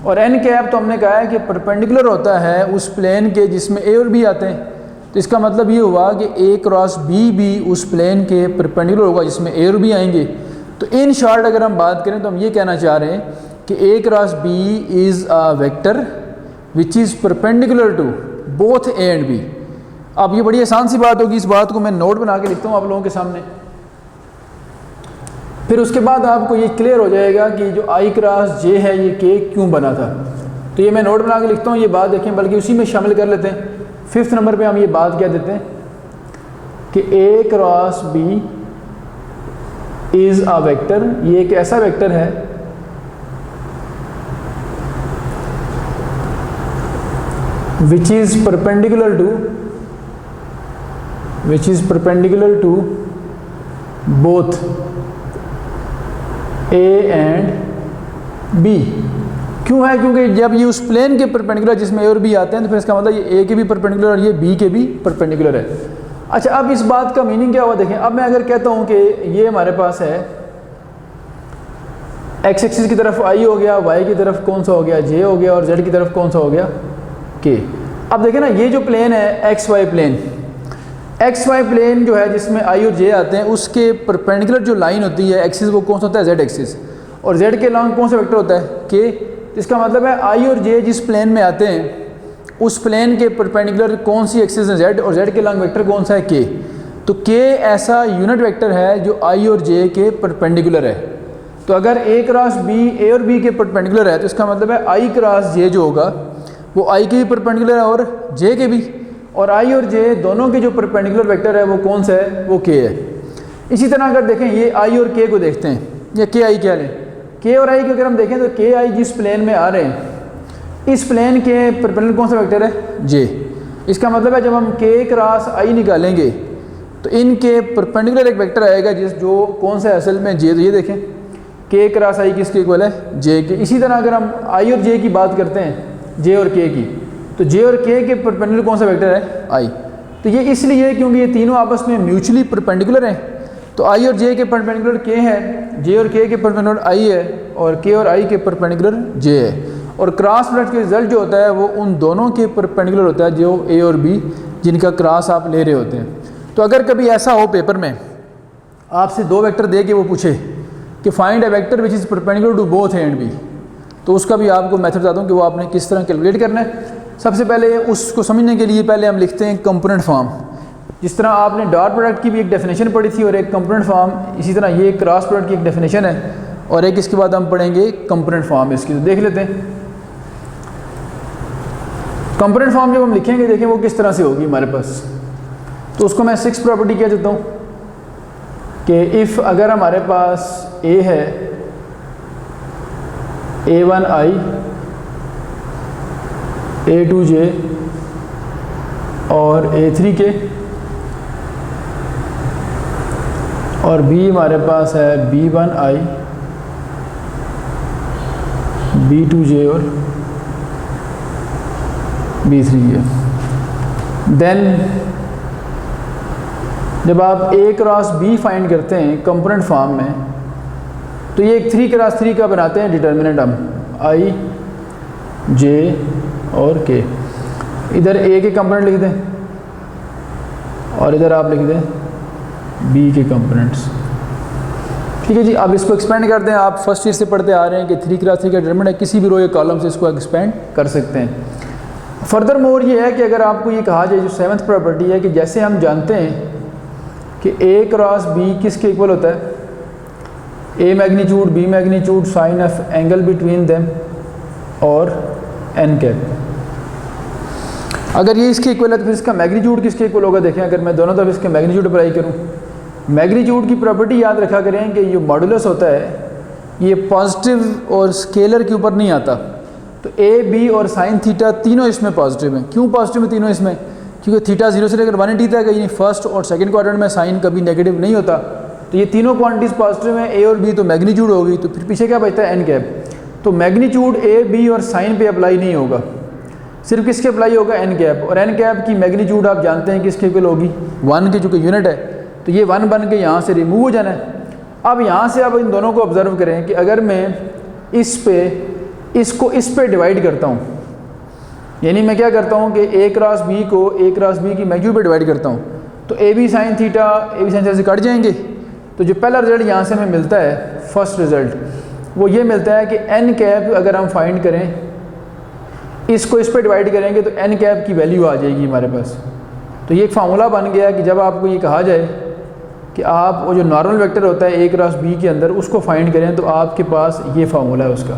और n कैप तो हमने कहा है कि परपेंडिकुलर होता है उस प्लेन के जिसमें A और B आते हैं। तो इसका मतलब ये हुआ कि A क्रॉस B भी उस प्लेन के परपेंडिकुलर होगा जिसमें A और B आएंगे। तो इन शॉर्ट अगर हम बात करें तो हम ये कहना चाह रहे हैं कि A cross B is a vector which is perpendicular to both A and B। अब ये बड़ी आसान सी बात होगी, इस बात को मैं नोट बना के लिखता हूँ आप लोगों के सामने, फिर उसके बाद आपको ये क्लियर हो जाएगा कि जो I क्रॉस J है ये K क्यों बना था। तो ये मैं नोट बना के लिखता हूँ, ये बात देखें, बल्कि उसी में शामिल कर लेते हैं। 5th नंबर पे हम ये बात क्या देते हैं कि A cross B is a vector, ये एक ऐसा वेक्टर है which is perpendicular to both A and B। क्यों है, क्योंकि जब ये उस प्लेन के परपेंडिकुलर जिसमें A और B आते हैं तो फिर इसका मतलब ये A के भी परपेंडिकुलर और ये B के भी परपेंडिकुलर है। अच्छा, अब इस बात का मीनिंग क्या हुआ देखें। अब मैं अगर कहता हूँ कि ये हमारे पास है x एक्सिस की तरफ I हो गया, y की तरफ कौन सा हो गया, J हो गया, और z की तरफ कौन सा हो गया, K। अब देखें ना, ये जो प्लेन है XY प्लेन, XY प्लेन जो है जिसमें I और J आते हैं उसके परपेंडिकुलर जो लाइन होती है एक्सिस वो कौन सा होता है, Z एक्सिस, और Z के लॉन्ग कौन सा वेक्टर होता है, K। इसका मतलब है I और J जिस प्लेन में आते हैं उस प्लेन के परपेंडिकुलर कौन सी एक्सिस है, Z, और Z के लॉन्ग वेक्टर कौन सा है, K। तो K ऐसा यूनिट वेक्टर है जो I और J के परपेंडिकुलर है। तो अगर A क्रॉस B A और B के परपेंडिकुलर है तो इसका मतलब है I क्रॉस J जो होगा वो I के भी परपेंडिकुलर है और J के भी, और I और J दोनों के जो परपेंडिकुलर वेक्टर है वो कौन सा है, वो K है। इसी तरह अगर देखें ये I और K को देखते हैं, या K I क्या लें, K और I को अगर हम देखें तो K I जिस प्लेन में आ रहे हैं इस प्लेन के परपेंडिकुलर कौन सा वेक्टर है? जे। इसका मतलब है जब हम के क्रॉस आई निकालेंगे तो इनके परपेंडिकुलर एक वेक्टर आएगा जो कौन सा है असल में? जे। तो ये देखें के क्रॉस आई किसके इक्वल है? जे के। इसी तरह अगर हम आई और जे की बात करते हैं, जे और के की, तो जे और के के परपेंडिकुलर कौन सा वेक्टर है? आई। तो ये इसलिए क्योंकि ये तीनों आपस में म्यूचुअली परपेंडिकुलर हैं। तो आई और जे के परपेंडिकुलर के है, जे और के परपेंडिकुलर आई है, और के और आई के परपेंडिकुलर जे है। और क्रॉस प्रोडक्ट का रिजल्ट जो होता है वो उन दोनों के परपेंडिकुलर होता है, जो ए और बी जिनका क्रॉस आप ले रहे होते हैं। तो अगर कभी ऐसा हो पेपर में आपसे दो वेक्टर दे के वो पूछे कि find a vector which is perpendicular to both A and B, तो उसका भी आपको मेथड बताता हूँ कि वो आपने किस तरह कैलकुलेट करना है। सबसे पहले उसको समझने के लिए पहले हम लिखते हैं कंपोनेंट फॉर्म। जिस तरह आपने डॉट प्रोडक्ट की भी एक डेफिनेशन पढ़ी थी और एक कंपोनेंट फॉर्म, इसी तरह ये क्रॉस प्रोडक्ट की एक डेफिनेशन है और एक इसके बाद हम पढ़ेंगे कंपोनेंट फॉर्म इसकी। तो देख लेते हैं कंपोनेंट फॉर्म जब हम लिखेंगे, देखें वो किस तरह से होगी हमारे पास। तो उसको मैं 6 प्रॉपर्टी कह देता हूँ कि इफ़ अगर हमारे पास ए है, A1i A2j और A3k, और B हमारे पास है B1i B2j और B3k। देन जब आप A क्रॉस B फाइंड करते हैं कंपोनेंट फॉर्म में, तो ये एक 3 क्रॉस 3 का बनाते हैं डिटर्मिनेंट हम, I J और K। इधर A के कंपोनेंट लिख दें और इधर आप लिख दें B के कंपोनेंट्स। ठीक है जी। अब इसको एक्सपेंड करते हैं। आप फर्स्ट ईयर से पढ़ते आ रहे हैं कि 3 क्रॉस 3 का डिटर्मिनेंट है, किसी भी रो या कॉलम से इसको एक्सपेंड कर सकते हैं। फर्दर मोर ये है कि अगर आपको ये कहा जाए, जो 7th प्रॉपर्टी है कि जैसे हम जानते हैं कि A क्रॉस B किसके इक्वल होता है? A magnitude B magnitude sine of angle between them और n कैप। अगर ये इसके इक्वल है तो फिर इसका मैग्नीट्यूड किसके इक्वल होगा? देखें अगर मैं दोनों तरफ इसके मैग्नीट्यूड अप्लाई करूँ, मैग्नीट्यूड की प्रॉपर्टी याद रखा करें कि ये मॉडुलस होता है, ये पॉजिटिव और स्केलर के ऊपर नहीं आता। तो A B और साइन थीटा तीनों इसमें पॉजिटिव हैं। क्यों पॉजिटिव है तीनों इसमें? क्योंकि थीटा 0 से लेकर 180 तक है, यानी फर्स्ट और सेकंड क्वाड्रेंट में साइन कभी नेगेटिव नहीं होता। तो ये तीनों क्वांटिटीज़ पॉजिटिव हैं, A और B, तो मैग्नीट्यूड होगी। तो फिर पीछे क्या बचता है? n cap. तो मैग्नीट्यूड A B और साइन पे अप्लाई नहीं होगा, सिर्फ किसके अप्लाई होगा? n cap. और n कैप की मैग्नीट्यूड आप जानते हैं किसके इक्वल होगी? 1 की, चूँकि यूनिट है। तो ये 1 बन के यहाँ से रिमूव हो जाना है। अब यहाँ से आप इन दोनों को ऑब्जर्व करें कि अगर मैं इसको इस पे डिवाइड करता हूँ, यानी मैं क्या करता हूँ कि A क्रॉस B को A क्रॉस B की मैग्नीट्यूड पे डिवाइड करता हूँ, तो A B साइन थीटा से कट जाएंगे। तो जो पहला रिजल्ट यहाँ से हमें मिलता है, फर्स्ट रिजल्ट, वो ये मिलता है कि n कैप अगर हम फाइंड करें, इसको इस पे डिवाइड करेंगे तो n कैप की वैल्यू आ जाएगी हमारे पास। तो ये एक फार्मूला बन गया कि जब आपको ये कहा जाए कि आप वो जो नॉर्मल वेक्टर होता है A क्रॉस B के अंदर, उसको फाइंड करें, तो आपके पास ये फार्मूला है उसका,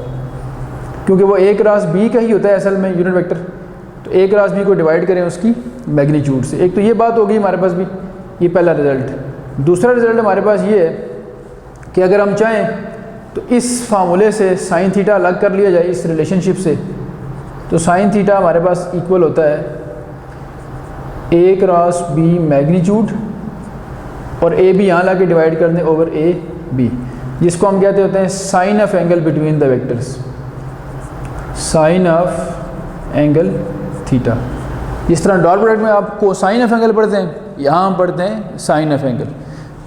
क्योंकि वो A क्रॉस B का ही होता है असल में यूनिट वेक्टर। तो A क्रॉस B को डिवाइड करें उसकी मैग्नीट्यूड से। एक तो ये बात होगी हमारे पास भी, ये पहला रिजल्ट। दूसरा रिजल्ट हमारे पास ये है कि अगर हम चाहें तो इस फार्मूले से साइन थीटा अलग कर लिया जाए इस रिलेशनशिप से, तो साइन थीटा हमारे पास इक्वल होता है A क्रॉस B मैग्नीट्यूड और A B यहाँ ला के डिवाइड कर दें ओवर A B, जिसको हम कहते होते हैं sine of angle between the vectors, sine of angle theta. जिस तरह डॉट प्रोडक्ट में आप कोसाइन ऑफ एंगल पढ़ते हैं, यहाँ हम पढ़ते हैं साइन ऑफ एंगल।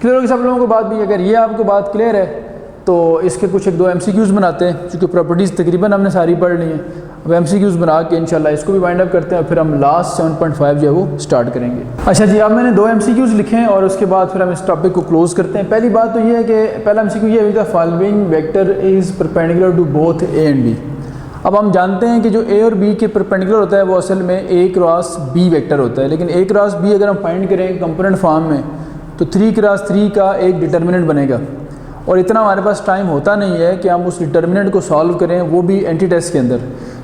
क्लियर होगी सब लोगों को बात भी? अगर ये आपको बात क्लियर है तो इसके कुछ 1-2 MCQs बनाते हैं, क्योंकि प्रॉपर्टीज़ तकरीबन हमने सारी पढ़ ली हैं। अब MCQs बना के इंशाल्लाह इसको भी वाइंड अप करते हैं और फिर हम लास्ट 7.5 जो है वो स्टार्ट करेंगे। अच्छा जी, अब मैंने 2 MCQs लिखे हैं और उसके बाद फिर हम इस टॉपिक को क्लोज़ करते हैं। पहली बात तो ये है कि पहला MCQ ये है, the following vector is perpendicular to both A and B। अब हम जानते हैं कि जो A और B के परपेंडिकुलर होता है वो असल में A क्रॉस B वेक्टर होता है, लेकिन A क्रॉस B अगर हम फाइंड करें कंपोनेंट फॉर्म में तो 3 क्रॉस 3 का एक डिटर्मिनेंट बनेगा। और इतना हमारे पास टाइम होता नहीं है कि हम उस डिटर्मिनेंट को सॉल्व करें, वो भी एंटी टेस्ट के अंदर,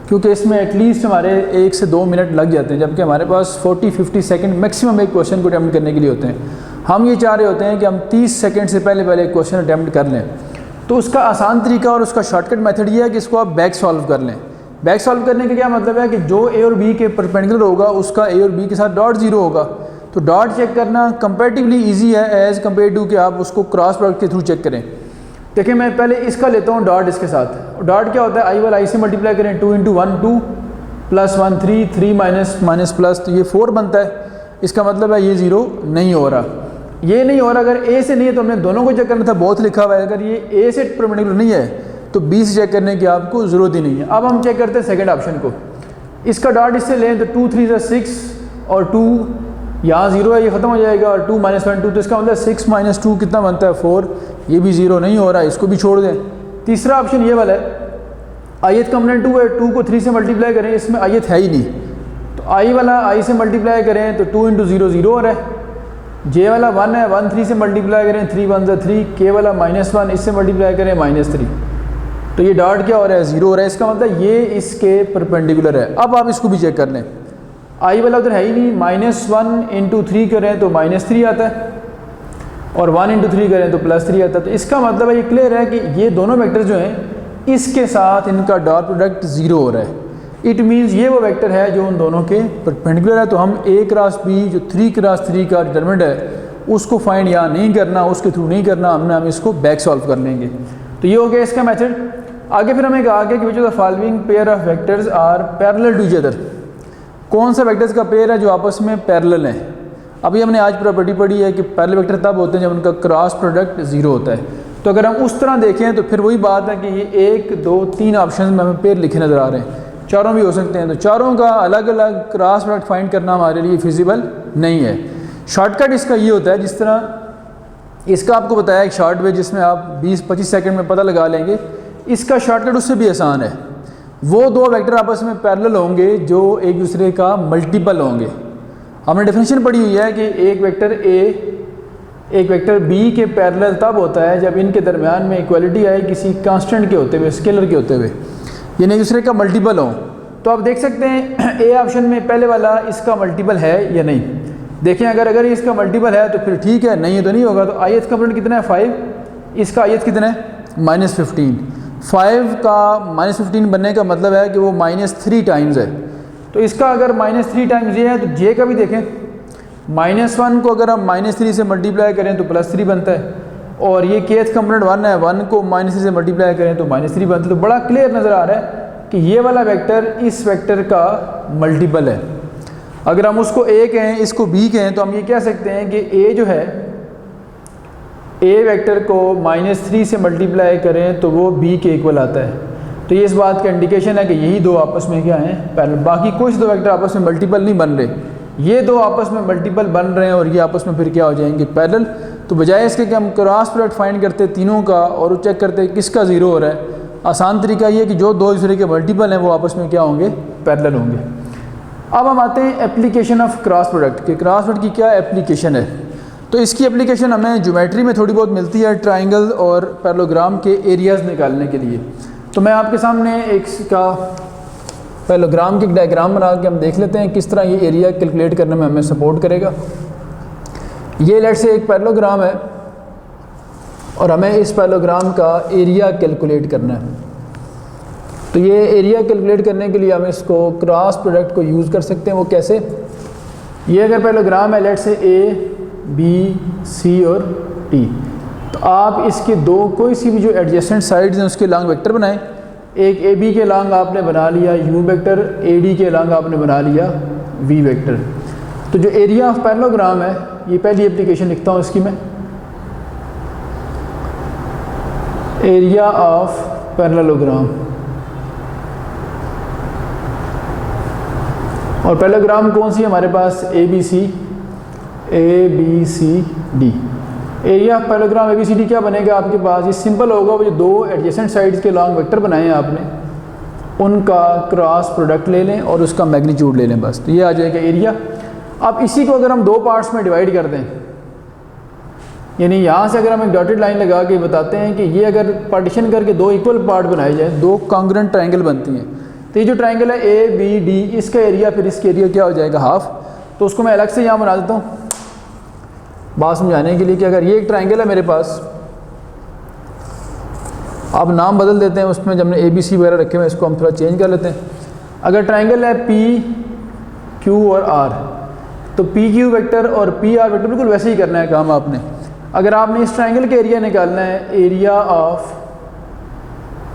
क्योंकि इसमें एटलीस्ट हमारे 1 से 2 मिनट लग जाते हैं, जबकि हमारे पास 40-50 सेकंड मैक्सिमम एक क्वेश्चन को अटैम्प्ट करने के लिए होते हैं। हम ये चाह रहे होते हैं कि हम 30 सेकंड से पहले एक क्वेश्चन अटैम्प्ट कर लें। तो उसका आसान तरीका और उसका शॉर्टकट मेथड ये है कि इसको आप बैक सॉल्व कर लें, बैक सॉल्व करने का क्या मतलब है कि जो ए और बी के परपेंडिकुलर होगा उसका ए और बी के साथ डॉट ज़ीरो होगा। तो डॉट चेक करना कंपैरेटिवली इजी है एज़ कम्पेयर टू कि आप उसको क्रॉस प्रोडक्ट के थ्रू चेक करें। देखिए मैं पहले इसका लेता हूँ डॉट इसके साथ। डॉट क्या होता है, आई वाला आई से मल्टीप्लाई करें 2 × 1 2 प्लस 1 3 3 माइनस माइनस प्लस, तो ये 4 बनता है। इसका मतलब है ये ज़ीरो नहीं हो रहा, ये नहीं हो रहा। अगर ए से नहीं है तो हमने दोनों को चेक करना था, बहुत लिखा हुआ है। अगर ये ए से परपेंडिकुलर नहीं है तो बी से चेक करने की आपको ज़रूरत ही नहीं है। अब हम चेक करते हैं सेकंड ऑप्शन को। इसका डॉट इससे लें तो 2 3 6 और 2 यहाँ ज़ीरो है, ये ख़त्म हो जाएगा, और 2 - 1 2, तो इसका मतलब 6 - 2 कितना बनता है 4। ये भी ज़ीरो नहीं हो रहा है, इसको भी छोड़ दें। तीसरा ऑप्शन ये वाला है, आयत कंपोनेंट 2 है, 2 को 3 से मल्टीप्लाई करें, इसमें आयत है ही नहीं, तो आई वाला आई से मल्टीप्लाई करें तो 2 × 0 0 हो रहा है। जे वाला 1 है, 1 3 से मल्टीप्लाई करें 3 1 3, के वाला -1 इससे मल्टीप्लाई करें -3, तो ये डॉट क्या हो रहा है 0 हो रहा है। इसका मतलब ये इसके परपेंडिकुलर है। अब आप इसको भी चेक कर लें, आई वाला उधर है ही नहीं, -1 × 3 करें तो -3 आता है, और 1 × 3 करें तो +3 आता है। तो इसका मतलब है ये क्लियर है कि ये दोनों वेक्टर जो हैं इसके साथ इनका डॉट प्रोडक्ट 0 हो रहा है। इट मीन्स ये वो वेक्टर है जो उन दोनों के परपेंडिकुलर है। तो हम A क्रॉस B जो 3 क्रॉस 3 का डिटरमिनेंट है उसको फाइंड यहाँ नहीं करना, उसके थ्रू नहीं करना, हम इसको बैक सॉल्व कर लेंगे। तो ये हो गया इसका मेथड। आगे फिर हमें कहा गया कि which of the following pair of vectors are parallel to each other. कौन सा वेक्टर्स का पेयर है जो आपस में पैरेलल है। अभी हमने आज प्रॉपर्टी पढ़ी है कि पैरेलल वेक्टर तब होते हैं जब उनका क्रॉस प्रोडक्ट 0 होता है। तो अगर हम उस तरह देखें तो फिर वही बात है कि ये 1 2 3 ऑप्शन में हमें पेयर लिखे नज़र आ रहे हैं, चारों भी हो सकते हैं। तो चारों का अलग अलग क्रॉस प्रोडक्ट फाइंड करना हमारे लिए फिजिबल नहीं है। शॉर्टकट इसका ये होता है, जिस तरह इसका आपको बताया एक शॉर्ट वे जिसमें आप 20-25 सेकंड में पता लगा लेंगे, इसका शॉर्टकट उससे भी आसान है। वो दो वेक्टर आपस में पैरेलल होंगे जो एक दूसरे का मल्टीपल होंगे। हमने डेफिनेशन पढ़ी हुई है कि एक वेक्टर ए एक वेक्टर बी के पैरेलल तब होता है जब इनके दरमियान में इक्वलिटी आए किसी कांस्टेंट के होते हुए, स्केलर के होते हुए, यानी एक दूसरे का मल्टीपल हो। तो आप देख सकते हैं ए ऑप्शन में पहले वाला इसका मल्टीपल है या नहीं। देखें अगर इसका मल्टीपल है तो फिर ठीक है, नहीं है तो नहीं होगा। तो आयत का कंपोनेंट कितना है 5, इसका आयत कितना है -15। 5 का -15 बनने का मतलब है कि वो -3 टाइम्स है। तो इसका अगर -3 टाइम्स ये है तो जे का भी देखें, -1 को अगर हम -3 से मल्टीप्लाई करें तो +3 बनता है, और ये केथ कंपोनेंट 1 है, 1 को -3 से मल्टीप्लाई करें तो -3 बनता है। तो बड़ा क्लियर नज़र आ रहा है कि ये वाला वेक्टर इस वेक्टर का मल्टीपल है। अगर हम उसको A कहें इसको B कहें तो हम ये कह सकते हैं कि A जो है A वेक्टर को -3 से मल्टीप्लाई करें तो वो B के इक्वल आता है। तो ये इस बात का इंडिकेशन है कि यही दो आपस में क्या हैं पैरेलल। बाकी कुछ दो वेक्टर आपस में मल्टीपल नहीं बन रहे, ये दो आपस में मल्टीपल बन रहे हैं और ये आपस में फिर क्या हो जाएंगे पैरेलल। तो बजाय इसके कि हम क्रॉस प्रोडक्ट फाइंड करते तीनों का और चेक करते किसका 0 हो रहा है, आसान तरीका ये है कि जो दो दूसरे के मल्टीपल हैं वो आपस में क्या होंगे पैरेलल होंगे। अब हम आते हैं एप्लीकेशन ऑफ क्रॉस प्रोडक्ट कि क्रॉस प्रोडक्ट की क्या एप्लीकेशन है। तो इसकी एप्लीकेशन हमें ज्योमेट्री में थोड़ी बहुत मिलती है, ट्राइंगल और पैरेललोग्राम के एरियाज़ निकालने के लिए। तो मैं आपके सामने एक का पैरेललोग्राम की डायग्राम बना के हम देख लेते हैं किस तरह ये एरिया कैलकुलेट करने में हमें सपोर्ट करेगा। ये लेट से एक पैरेललोग्राम है और हमें इस पैरेललोग्राम का एरिया कैलकुलेट करना है। तो ये एरिया कैलकुलेट करने के लिए हम इसको क्रॉस प्रोडक्ट को यूज़ कर सकते हैं। वो कैसे, ये अगर पैरेललोग्राम है लेट से A B C और T, तो आप इसके दो कोई सी भी जो एडजेसेंट साइड्स हैं उसके लॉन्ग वेक्टर बनाएं। एक AB के लॉन्ग आपने बना लिया U वेक्टर, AD के लॉन्ग आपने बना लिया V वेक्टर। तो जो एरिया ऑफ पैरेललोग्राम है, ये पहली एप्लीकेशन लिखता हूँ इसकी मैं, एरिया ऑफ पैरेललोग्राम। और पैरेललोग्राम कौन सी है हमारे पास, ABCD। Area of parallelogram ABCD क्या बनेगा आपके पास, ये सिंपल होगा, वो जो दो एडजेसेंट साइड्स के लॉन्ग वेक्टर बनाए हैं आपने उनका क्रॉस प्रोडक्ट ले लें और उसका मैग्नीट्यूड ले लें, बस। तो ये आ जाएगा एरिया। अब इसी को अगर हम दो पार्ट्स में डिवाइड कर दें, यानी यहाँ से अगर हम एक डॉटेड लाइन लगा के बताते हैं कि ये अगर पार्टीशन करके दो इक्वल पार्ट बनाए जाए, दो कॉन्ग्रुएंट ट्रायंगल बनती हैं, तो ये जो ट्रायंगल है ABD, इसका एरिया फिर इसका एरिया क्या हो जाएगा हाफ। तो उसको मैं अलग से यहाँ बना देता हूँ बात समझाने के लिए कि अगर ये एक ट्रायंगल है मेरे पास, अब नाम बदल देते हैं, उसमें जब हमने ABC वगैरह रखे हुए हैं इसको हम थोड़ा चेंज कर लेते हैं। अगर ट्राइंगल है PQ और R, तो PQ वेक्टर और PR वेक्टर बिल्कुल वैसे ही करना है काम आपने। अगर आपने इस ट्राइंगल का एरिया निकालना है, एरिया ऑफ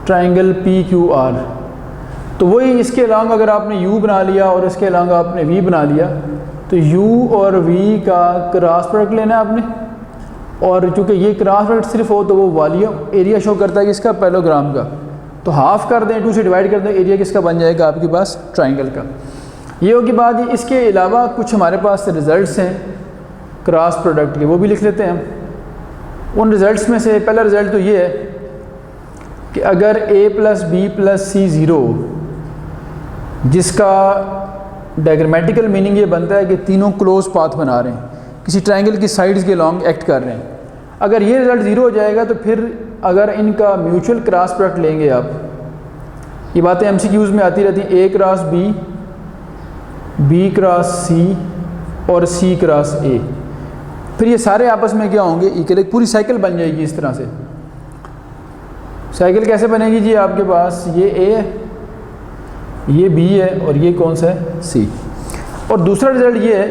ट्राइंगल PQR, तो वही इसके अलॉन्ग अगर आपने U बना लिया और इसके अलॉन्ग आपने V बना लिया, तो U और V का क्रॉस प्रोडक्ट लेना है आपने, और चूँकि ये क्रॉस प्रोडक्ट सिर्फ हो तो वो वॉल्यूम एरिया शो करता है किसका, पैरेललोग्राम का, तो हाफ कर दें, 2 से डिवाइड कर दें, एरिया किसका बन जाएगा आपके पास, ट्राइंगल का। ये होगी बात। इसके अलावा कुछ हमारे पास रिज़ल्ट्स हैं क्रॉस प्रोडक्ट के, वो भी लिख लेते हैं हम। उन रिज़ल्ट्स में से पहला रिज़ल्ट तो ये है कि अगर A + B + C 0, जिसका डायग्रामेटिकल मीनिंग ये बनता है कि तीनों क्लोज पाथ बना रहे हैं, किसी ट्राइंगल की साइड्स के लॉन्ग एक्ट कर रहे हैं, अगर ये रिज़ल्ट 0 हो जाएगा तो फिर अगर इनका म्यूचुअल क्रॉस प्रोडक्ट लेंगे आप, ये बातें MCQs में आती रहती हैं, A cross B, B cross C और C क्रॉस A, फिर ये सारे आपस में क्या होंगे, इक्वल, एक पूरी साइकिल बन जाएगी। इस तरह से साइकिल कैसे बनेगी जी, आपके पास ये A है, ये B है और ये कौन सा है, C। और दूसरा रिज़ल्ट ये है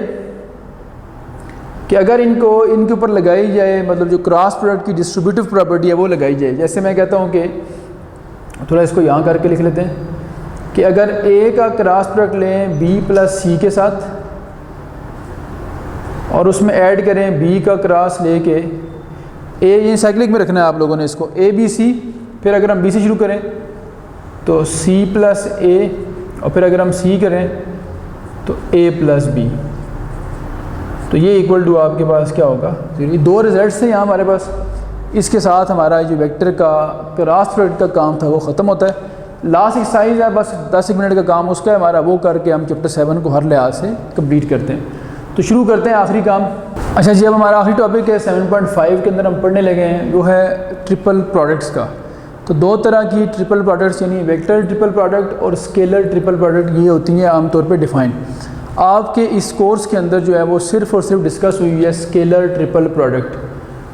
कि अगर इनके ऊपर लगाई जाए, मतलब जो क्रॉस प्रोडक्ट की डिस्ट्रीब्यूटिव प्रॉपर्टी है वो लगाई जाए। जैसे मैं कहता हूँ कि थोड़ा इसको यहाँ करके लिख लेते हैं कि अगर A का क्रॉस प्रोडक्ट लें B + C के साथ और उसमें ऐड करें B का क्रॉस लेके A, ये साइक्लिक में रखना है आप लोगों ने इसको, ABC, फिर अगर हम B से शुरू करें तो C + A, और फिर अगर हम C करें तो A + B, तो ये इक्वल टू आपके पास क्या होगा, ये 2 रिज़ल्ट्स हैं यहाँ हमारे पास। इसके साथ हमारा जो वेक्टर का क्रॉस प्रोडक्ट का काम था वो ख़त्म होता है। लास्ट एक्सरसाइज है, बस 10 मिनट का काम उसका है हमारा, वो करके हम चैप्टर 7 को हर लिहाज से कंप्लीट करते हैं। तो शुरू करते हैं आखिरी काम। अच्छा जी, अब हमारा आखिरी टॉपिक है 7.5 के अंदर हम पढ़ने लगे हैं, वो है ट्रिपल प्रोडक्ट्स का। तो 2 तरह की ट्रिपल प्रोडक्ट्स, यानी वेक्टर ट्रिपल प्रोडक्ट और स्केलर ट्रिपल प्रोडक्ट, ये होती हैं आमतौर पे डिफ़ाइन। आपके इस कोर्स के अंदर जो है वो सिर्फ़ और सिर्फ डिस्कस हुई है स्केलर ट्रिपल प्रोडक्ट।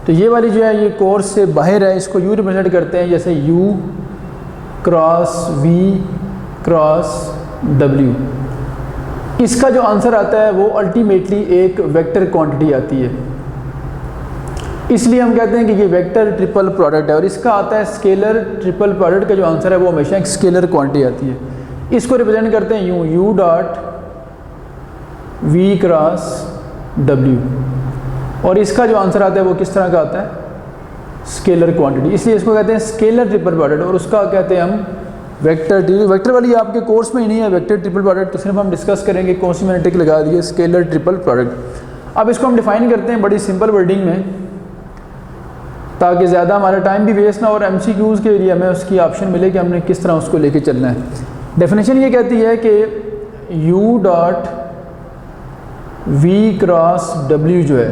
तो ये वाली जो है ये कोर्स से बाहर है, इसको यू रिप्रेजेंट करते हैं जैसे U cross V cross W। इसका जो आंसर आता है वो अल्टीमेटली एक वेक्टर क्वांटिटी आती है, इसलिए हम कहते हैं कि ये वेक्टर ट्रिपल प्रोडक्ट है। और इसका आता है स्केलर ट्रिपल प्रोडक्ट का जो आंसर है वो हमेशा एक स्केलर क्वांटिटी आती है। इसको रिप्रेजेंट करते हैं यूँ, U dot V cross W, और इसका जो आंसर आता है वो किस तरह का आता है, स्केलर क्वांटिटी, इसलिए इसको कहते हैं स्केलर ट्रिपल प्रोडक्ट। और उसका कहते हैं हम वेक्टर। वेक्टर वाली आपके कोर्स में ही नहीं है वेक्टर ट्रिपल प्रोडक्ट, तो सिर्फ हम डिस्कस करेंगे, कौन सी मैंने टिक लगा दी है, स्केलर ट्रिपल प्रोडक्ट। अब इसको हम डिफाइन करते हैं बड़ी सिंपल वर्डिंग में, ताकि ज़्यादा हमारा टाइम भी वेस्ट ना और MCQs के एरिया में उसकी ऑप्शन मिले कि हमने किस तरह उसको लेके चलना है। डेफिनेशन ये कहती है कि U dot V cross W जो है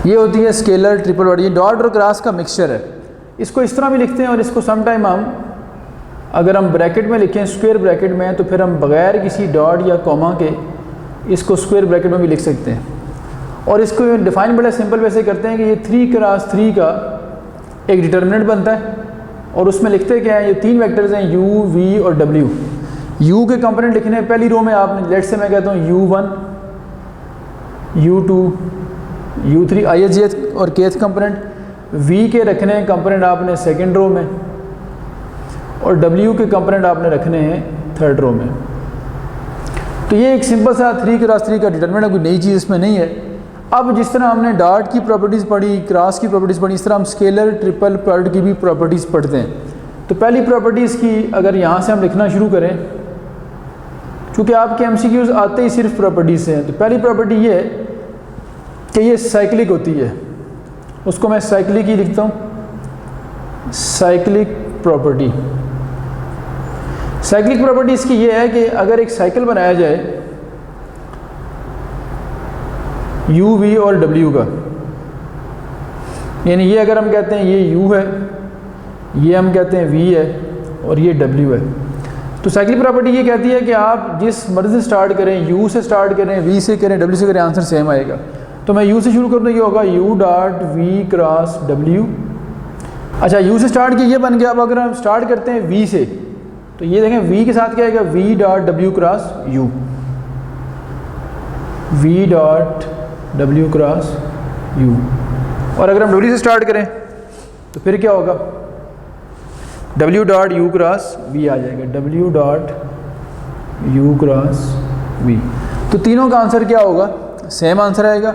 ये होती है स्केलर ट्रिपल प्रोडक्ट। ये डॉट और क्रॉस का मिक्सचर है। इसको इस तरह भी लिखते हैं, और इसको समटाइम हम अगर हम ब्रैकेट में लिखें, स्क्वायर ब्रैकेट में, तो फिर हम बग़ैर किसी डॉट या कॉमा के इसको स्क्वायर ब्रैकेट में भी लिख सकते हैं। और इसको डिफ़ाइन बड़ा सिंपल वैसे करते हैं कि ये 3 क्रॉस 3 का एक डिटर्मिनेंट बनता है, और उसमें लिखते क्या है, ये 3 वेक्टर्स हैं U, V और W। U के कंपोनेंट लिखने हैं पहली रो में आपने, लेट से मैं कहता हूँ U1, U2, U3 ith, jth और kth कंपोनेंट। V के रखने हैं कंपोनेंट आपने सेकंड रो में, और W के कंपोनेंट आपने रखने हैं थर्ड रो में। तो ये एक सिंपल सा 3 क्रॉस 3 का डिटरमिनेंट है, कोई नई चीज़ इसमें नहीं है। अब जिस तरह हमने डॉट की प्रॉपर्टीज़ पढ़ी, क्रॉस की प्रॉपर्टीज़ पढ़ी, इस तरह हम स्केलर ट्रिपल प्रोडक्ट की भी प्रॉपर्टीज़ पढ़ते हैं। तो पहली प्रॉपर्टीज़ की अगर यहाँ से हम लिखना शुरू करें, चूँकि आपके MCQs आते ही सिर्फ प्रॉपर्टीज़ से हैं, तो पहली प्रॉपर्टी ये है कि ये साइक्लिक होती है, उसको मैं साइक्लिक ही लिखता हूँ, साइक्लिक प्रॉपर्टी। साइक्लिक प्रॉपर्टी इसकी ये है कि अगर एक साइकिल बनाया जाए U, V और W का, यानी ये अगर हम कहते हैं ये U है, ये हम कहते हैं V है और ये W है, तो साइक्लिक प्रॉपर्टी ये कहती है कि आप जिस मर्ज़ी से स्टार्ट करें, U से स्टार्ट करें, V से करें, W से करें, आंसर सेम आएगा। तो मैं U से शुरू करूँ तो ये होगा U dot V cross W, अच्छा यू से स्टार्ट किया, ये बन गया। अब अगर हम स्टार्ट करते हैं वी से, तो ये देखें वी के साथ क्या आएगा, V dot W cross you, V dot W cross you. और अगर हम डब्ल्यू से स्टार्ट करें तो फिर क्या होगा, W dot U cross V आ जाएगा, W dot U cross V. तो तीनों का आंसर क्या होगा, सेम आंसर आएगा।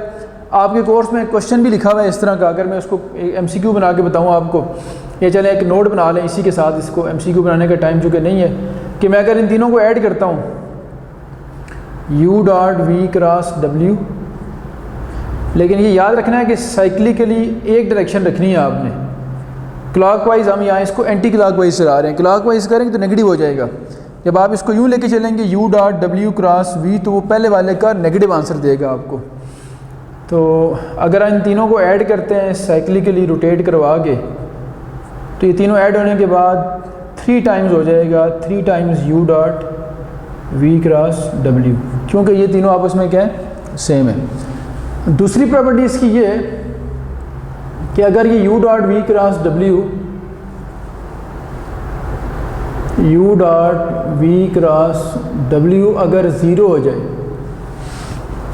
आपके कोर्स में क्वेश्चन भी लिखा हुआ है इस तरह का, अगर मैं उसको MCQ बना के बताऊँ आपको, ये चले एक नोट बना लें इसी के साथ, इसको MCQ बनाने का टाइम चूँकि नहीं है, कि मैं अगर इन तीनों को ऐड करता हूँ, u dot v cross w, लेकिन ये याद रखना है कि साइक्लिकली एक डायरेक्शन रखनी है आपने। क्लॉकवाइज हम यहाँ इसको एंटी क्लॉकवाइज चला रहे हैं, क्लॉकवाइज करेंगे तो नेगेटिव हो जाएगा। जब आप इसको यूँ लेके चलेंगे u dot w cross v, तो वो पहले वाले का नेगेटिव आंसर देगा आपको। तो अगर इन तीनों को ऐड करते हैं साइक्लिकली रोटेट करवा के, तो ये तीनों ऐड होने के बाद 3 टाइम्स हो जाएगा, 3 times u dot v cross w, क्योंकि ये तीनों आपस में क्या है, सेम है। दूसरी प्रॉपर्टी इसकी ये है कि अगर ये u dot v cross w, u dot v cross w अगर ज़ीरो हो जाए,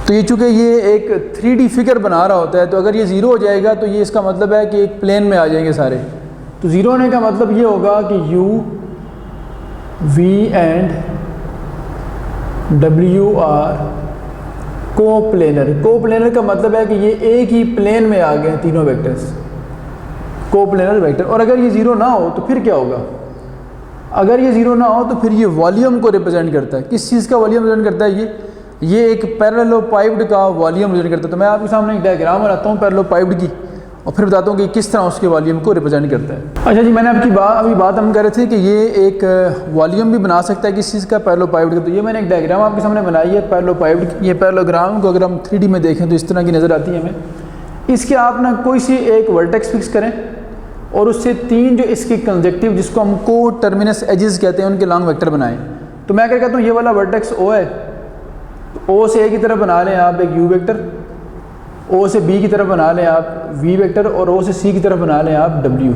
तो ये चूँकि ये एक 3D फिगर बना रहा होता है, तो अगर ये ज़ीरो हो जाएगा तो ये इसका मतलब है कि एक प्लेन में आ जाएंगे सारे। तो ज़ीरो होने का मतलब ये होगा कि u, v and w are coplanar. Coplanar का मतलब है कि ये एक ही प्लेन में आ गए तीनों वेक्टर्स, कोप्लेनर वेक्टर। और अगर ये ज़ीरो ना हो तो फिर क्या होगा, अगर ये ज़ीरो ना हो तो फिर ये वॉल्यूम को रिप्रेजेंट करता है। किस चीज़ का वॉल्यूम रिप्रेजेंट करता है, ये एक पैरेललोपाइड का वॉल्यूम रिप्रेजेंट करता है। तो मैं आपके सामने एक डायग्राम बनाता हूँ पैरेललोपाइड की, और फिर बताता हूँ कि किस तरह उसके वॉल्यूम को रिप्रेजेंट करता है। अच्छा जी, मैंने आपकी अभी बात हम कर रहे थे कि ये एक वॉल्यूम भी बना सकता है किस चीज़ का, पैरेललोपाइड का। तो ये मैंने एक डायग्राम आपके सामने बनाई है पैरेललोपाइड की। ये पैरेललोग्राम को अगर हम 3D में देखें तो इस तरह की नज़र आती है हमें। इसके आप ना कोई सी एक वर्टेक्स फिक्स करें और उससे 3 जो इसके कंजक्टिव, जिसको हम को टर्मिनस एजेस कहते हैं, उनके लॉन्ग वेक्टर बनाएं। तो मैं क्या कहता हूँ, ये वाला वर्टेक्स O है, तो O से A की तरफ बना लें आप एक U वेक्टर, O से B की तरफ बना लें आप V वेक्टर, और O से C की तरफ बना लें आप W।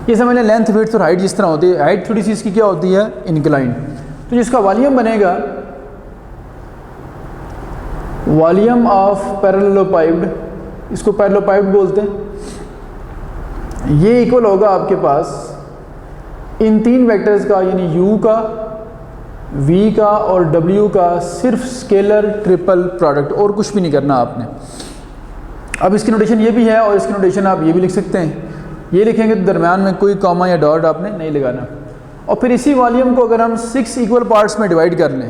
ये समझ लें लेंथ, विड्थ और हाइट जिस तरह होती है। हाइट थोड़ी सी इसकी क्या होती है, इंक्लाइन। तो जिसका वॉल्यूम बनेगा, वॉल्यूम ऑफ पैरेललोपाइड, इसको पैरेललोपाइड बोलते हैं, ये इक्वल होगा आपके पास इन 3 वेक्टर्स का, यानी U का, V का और W का सिर्फ स्केलर ट्रिपल प्रोडक्ट, और कुछ भी नहीं करना आपने। अब इसकी नोटेशन ये भी है, और इसकी नोटेशन आप ये भी लिख सकते हैं। ये लिखेंगे तो दरम्यान में कोई कॉमा या डॉट आपने नहीं लगाना। और फिर इसी वॉल्यूम को अगर हम 6 इक्वल पार्ट्स में डिवाइड कर लें,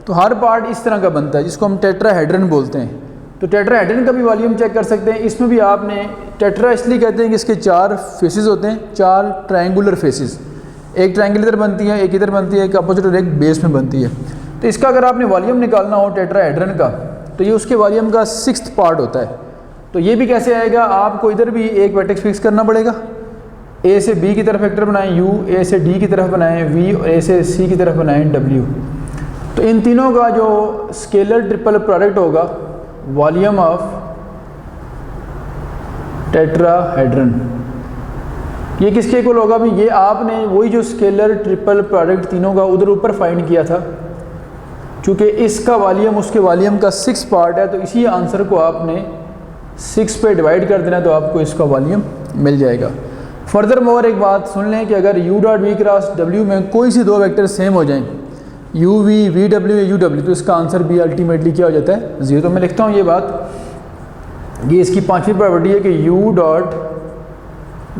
तो हर पार्ट इस तरह का बनता है, जिसको हम टेट्राहेड्रन बोलते हैं। तो टेट्राहेड्रन का भी वॉल्यूम चेक कर सकते हैं। इसमें भी आपने, टेट्रा इसलिए कहते हैं कि इसके 4 फेसेस होते हैं, 4 ट्रायंगुलर फेसेस। एक ट्रायंगल इधर बनती है, एक इधर बनती है, एक अपोजिट और एक बेस में बनती है। तो इसका अगर आपने वॉल्यूम निकालना हो टेट्राहेड्रन का, तो ये उसके वॉल्यूम का 6th पार्ट होता है। तो ये भी कैसे आएगा, आपको इधर भी एक वर्टेक्स फिक्स करना पड़ेगा। A से B की तरफ वेक्टर बनाएं U, A से D की तरफ बनाएं V, और A से C की तरफ बनाएं W। तो इन तीनों का जो स्केलर ट्रिपल प्रोडक्ट होगा, वॉल्यूम ऑफ टेट्राहेड्रन, ये किसके इक्वल होगा भाई, ये आपने वही जो स्केलर ट्रिपल प्रोडक्ट तीनों का उधर ऊपर फाइंड किया था। चूँकि इसका वॉल्यूम उसके वॉल्यूम का 6 पार्ट है, तो इसी आंसर को आपने 6 पे डिवाइड कर देना, तो आपको इसका वॉल्यूम मिल जाएगा। फर्दर मोर एक बात सुन लें कि अगर U dot V cross W में कोई सी 2 वेक्टर सेम हो जाएं, UV, VW या UW, तो इसका आंसर भी अल्टीमेटली क्या हो जाता है, 0। तो मैं लिखता हूँ ये बात, ये इसकी 5वीं प्रॉपर्टी है कि U dot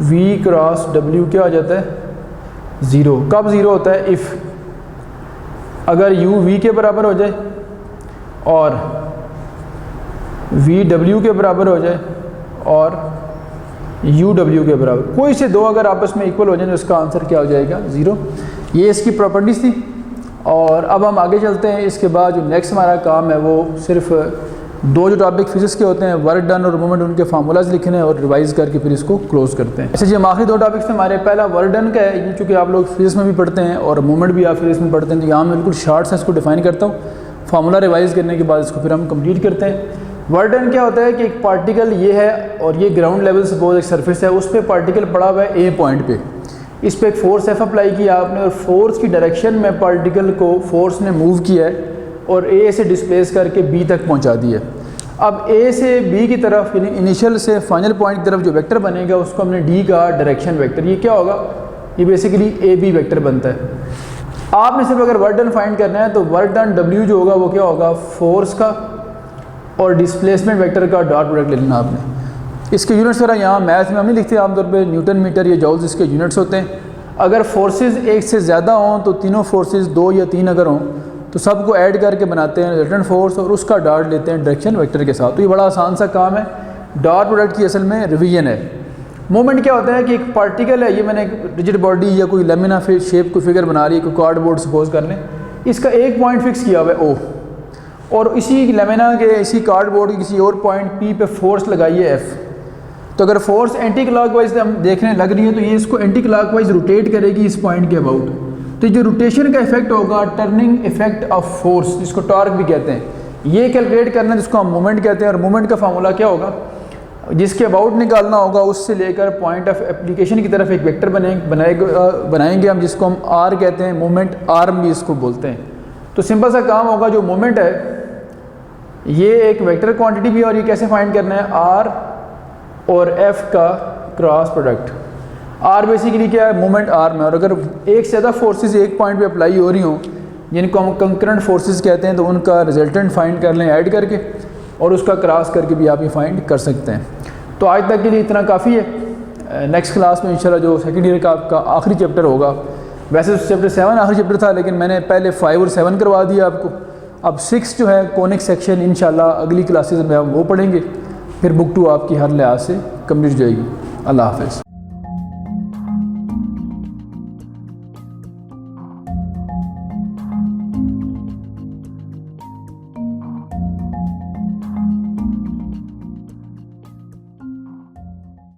V cross W क्या हो जाता है, 0। कब 0 होता है, इफ़ अगर U V के बराबर हो जाए और V W के बराबर हो जाए और U W के बराबर, कोई से 2 अगर आपस में इक्वल हो जाए तो इसका आंसर क्या हो जाएगा, 0। ये इसकी प्रॉपर्टीज़ थी। और अब हम आगे चलते हैं। इसके बाद जो नेक्स्ट हमारा काम है वो सिर्फ 2 जो टॉपिक फिजिक्स के होते हैं, वर्क डन और मोमेंट, उनके फार्मूलाज लिखने और रिवाइज करके फिर इसको क्लोज करते हैं। अच्छा जी, हम आखिरी 2 टॉपिक्स में हमारे पहला वर्क डन का है। ये चूँकि आप लोग फिजिक्स में भी पढ़ते हैं और मोमेंट भी आप फिजिक्स में पढ़ते हैं, तो यहाँ मैं बिल्कुल शार्ट से इसको डिफाइन करता हूँ। फार्मूला रिवाइज करने के बाद इसको फिर हम कंप्लीट करते हैं। वर्क डन क्या होता है कि एक पार्टिकल ये है और ये ग्राउंड लेवल सपोज एक सरफेस है, उस पर पार्टिकल पड़ा हुआ है ए पॉइंट पे, इस पर एक फोर्स एफ अप्लाई किया आपने और फोर्स की डायरेक्शन में पार्टिकल को फोर्स ने मूव किया है और ए से डिस्प्लेस करके बी तक पहुंचा दिया। अब ए से बी की तरफ यानी इनिशियल से फाइनल पॉइंट की तरफ जो वेक्टर बनेगा उसको हमने डी का डायरेक्शन वेक्टर, ये क्या होगा, ये बेसिकली ए बी वेक्टर बनता है। आपने सिर्फ अगर वर्क डन फाइंड करना है तो वर्क डन डब्ल्यू जो होगा वो क्या होगा, फोर्स का और डिस्प्लेसमेंट वेक्टर का डॉट प्रोडक्ट ले लेना आपने। इसके यूनिट्स वगैरह यहाँ मैथ में हम नहीं लिखते, आमतौर पे न्यूटन मीटर या जॉल्स इसके यूनिट्स होते हैं। अगर फोर्सेस एक से ज़्यादा हों तो तीनों फोर्सेस 2 या 3 अगर हों तो सबको ऐड करके बनाते हैं रिजल्टेंट फोर्स और उसका डॉट लेते हैं डायरेक्शन वेक्टर के साथ। तो ये बड़ा आसान सा काम है। डॉट प्रोडक्ट की असल में रिवीजन है। मूवमेंट क्या होता है कि एक पार्टिकल है, ये मैंने एक रिजिड बॉडी या कोई लेमिना शेप को फिगर बना रही है, कोई कार्डबोर्ड सपोज कर लें, इसका एक पॉइंट फिक्स किया हुआ है ओ, और इसी लेमिना के इसी कार्डबोर्ड के किसी और पॉइंट पी पे फोर्स लगाई है एफ। तो अगर फोर्स एंटी क्लॉकवाइज हम देखने लग रही है तो ये इसको एंटी क्लॉकवाइज रोटेट करेगी इस पॉइंट के अबाउट। तो जो रोटेशन का इफेक्ट होगा, टर्निंग इफेक्ट ऑफ फोर्स, जिसको टॉर्क भी कहते हैं, ये कैलकुलेट करना है, जिसको हम मूवमेंट कहते हैं। और मूवमेंट का फार्मूला क्या होगा, जिसके अबाउट निकालना होगा उससे लेकर पॉइंट ऑफ एप्लीकेशन की तरफ एक वेक्टर बनाएंगे हम, जिसको हम आर कहते हैं, मूवमेंट आर्म भी इसको बोलते हैं। तो सिंपल सा काम होगा, जो मूवमेंट है ये एक वेक्टर क्वांटिटी भी है और ये कैसे फाइंड करना है, आर और एफ का क्रॉस प्रोडक्ट। आर बेसिकली क्या है, मूवमेंट आर्म है, और अगर एक से ज़्यादा फोर्सेस एक पॉइंट पे अप्लाई हो रही हों जिनको हम कंकरेंट फोर्सेस कहते हैं, तो उनका रिजल्टेंट फाइंड कर लें ऐड करके, और उसका क्रॉस करके भी आप ये फाइंड कर सकते हैं। तो आज तक के लिए इतना काफ़ी है। नेक्स्ट क्लास में इंशाल्लाह जो सेकेंड ईयर का आपका आखिरी चैप्टर होगा, वैसे तो चैप्टर 7 आखिरी चैप्टर था, लेकिन मैंने पहले 5 और 7 करवा दिया आपको। अब 6 जो है कोनिक सेक्शन इंशाल्लाह अगली क्लासेस में हम वो पढ़ेंगे, फिर बुक 2 आपकी हर लिहाज से कंप्लीट हो जाएगी। अल्लाह हाफ़िज़।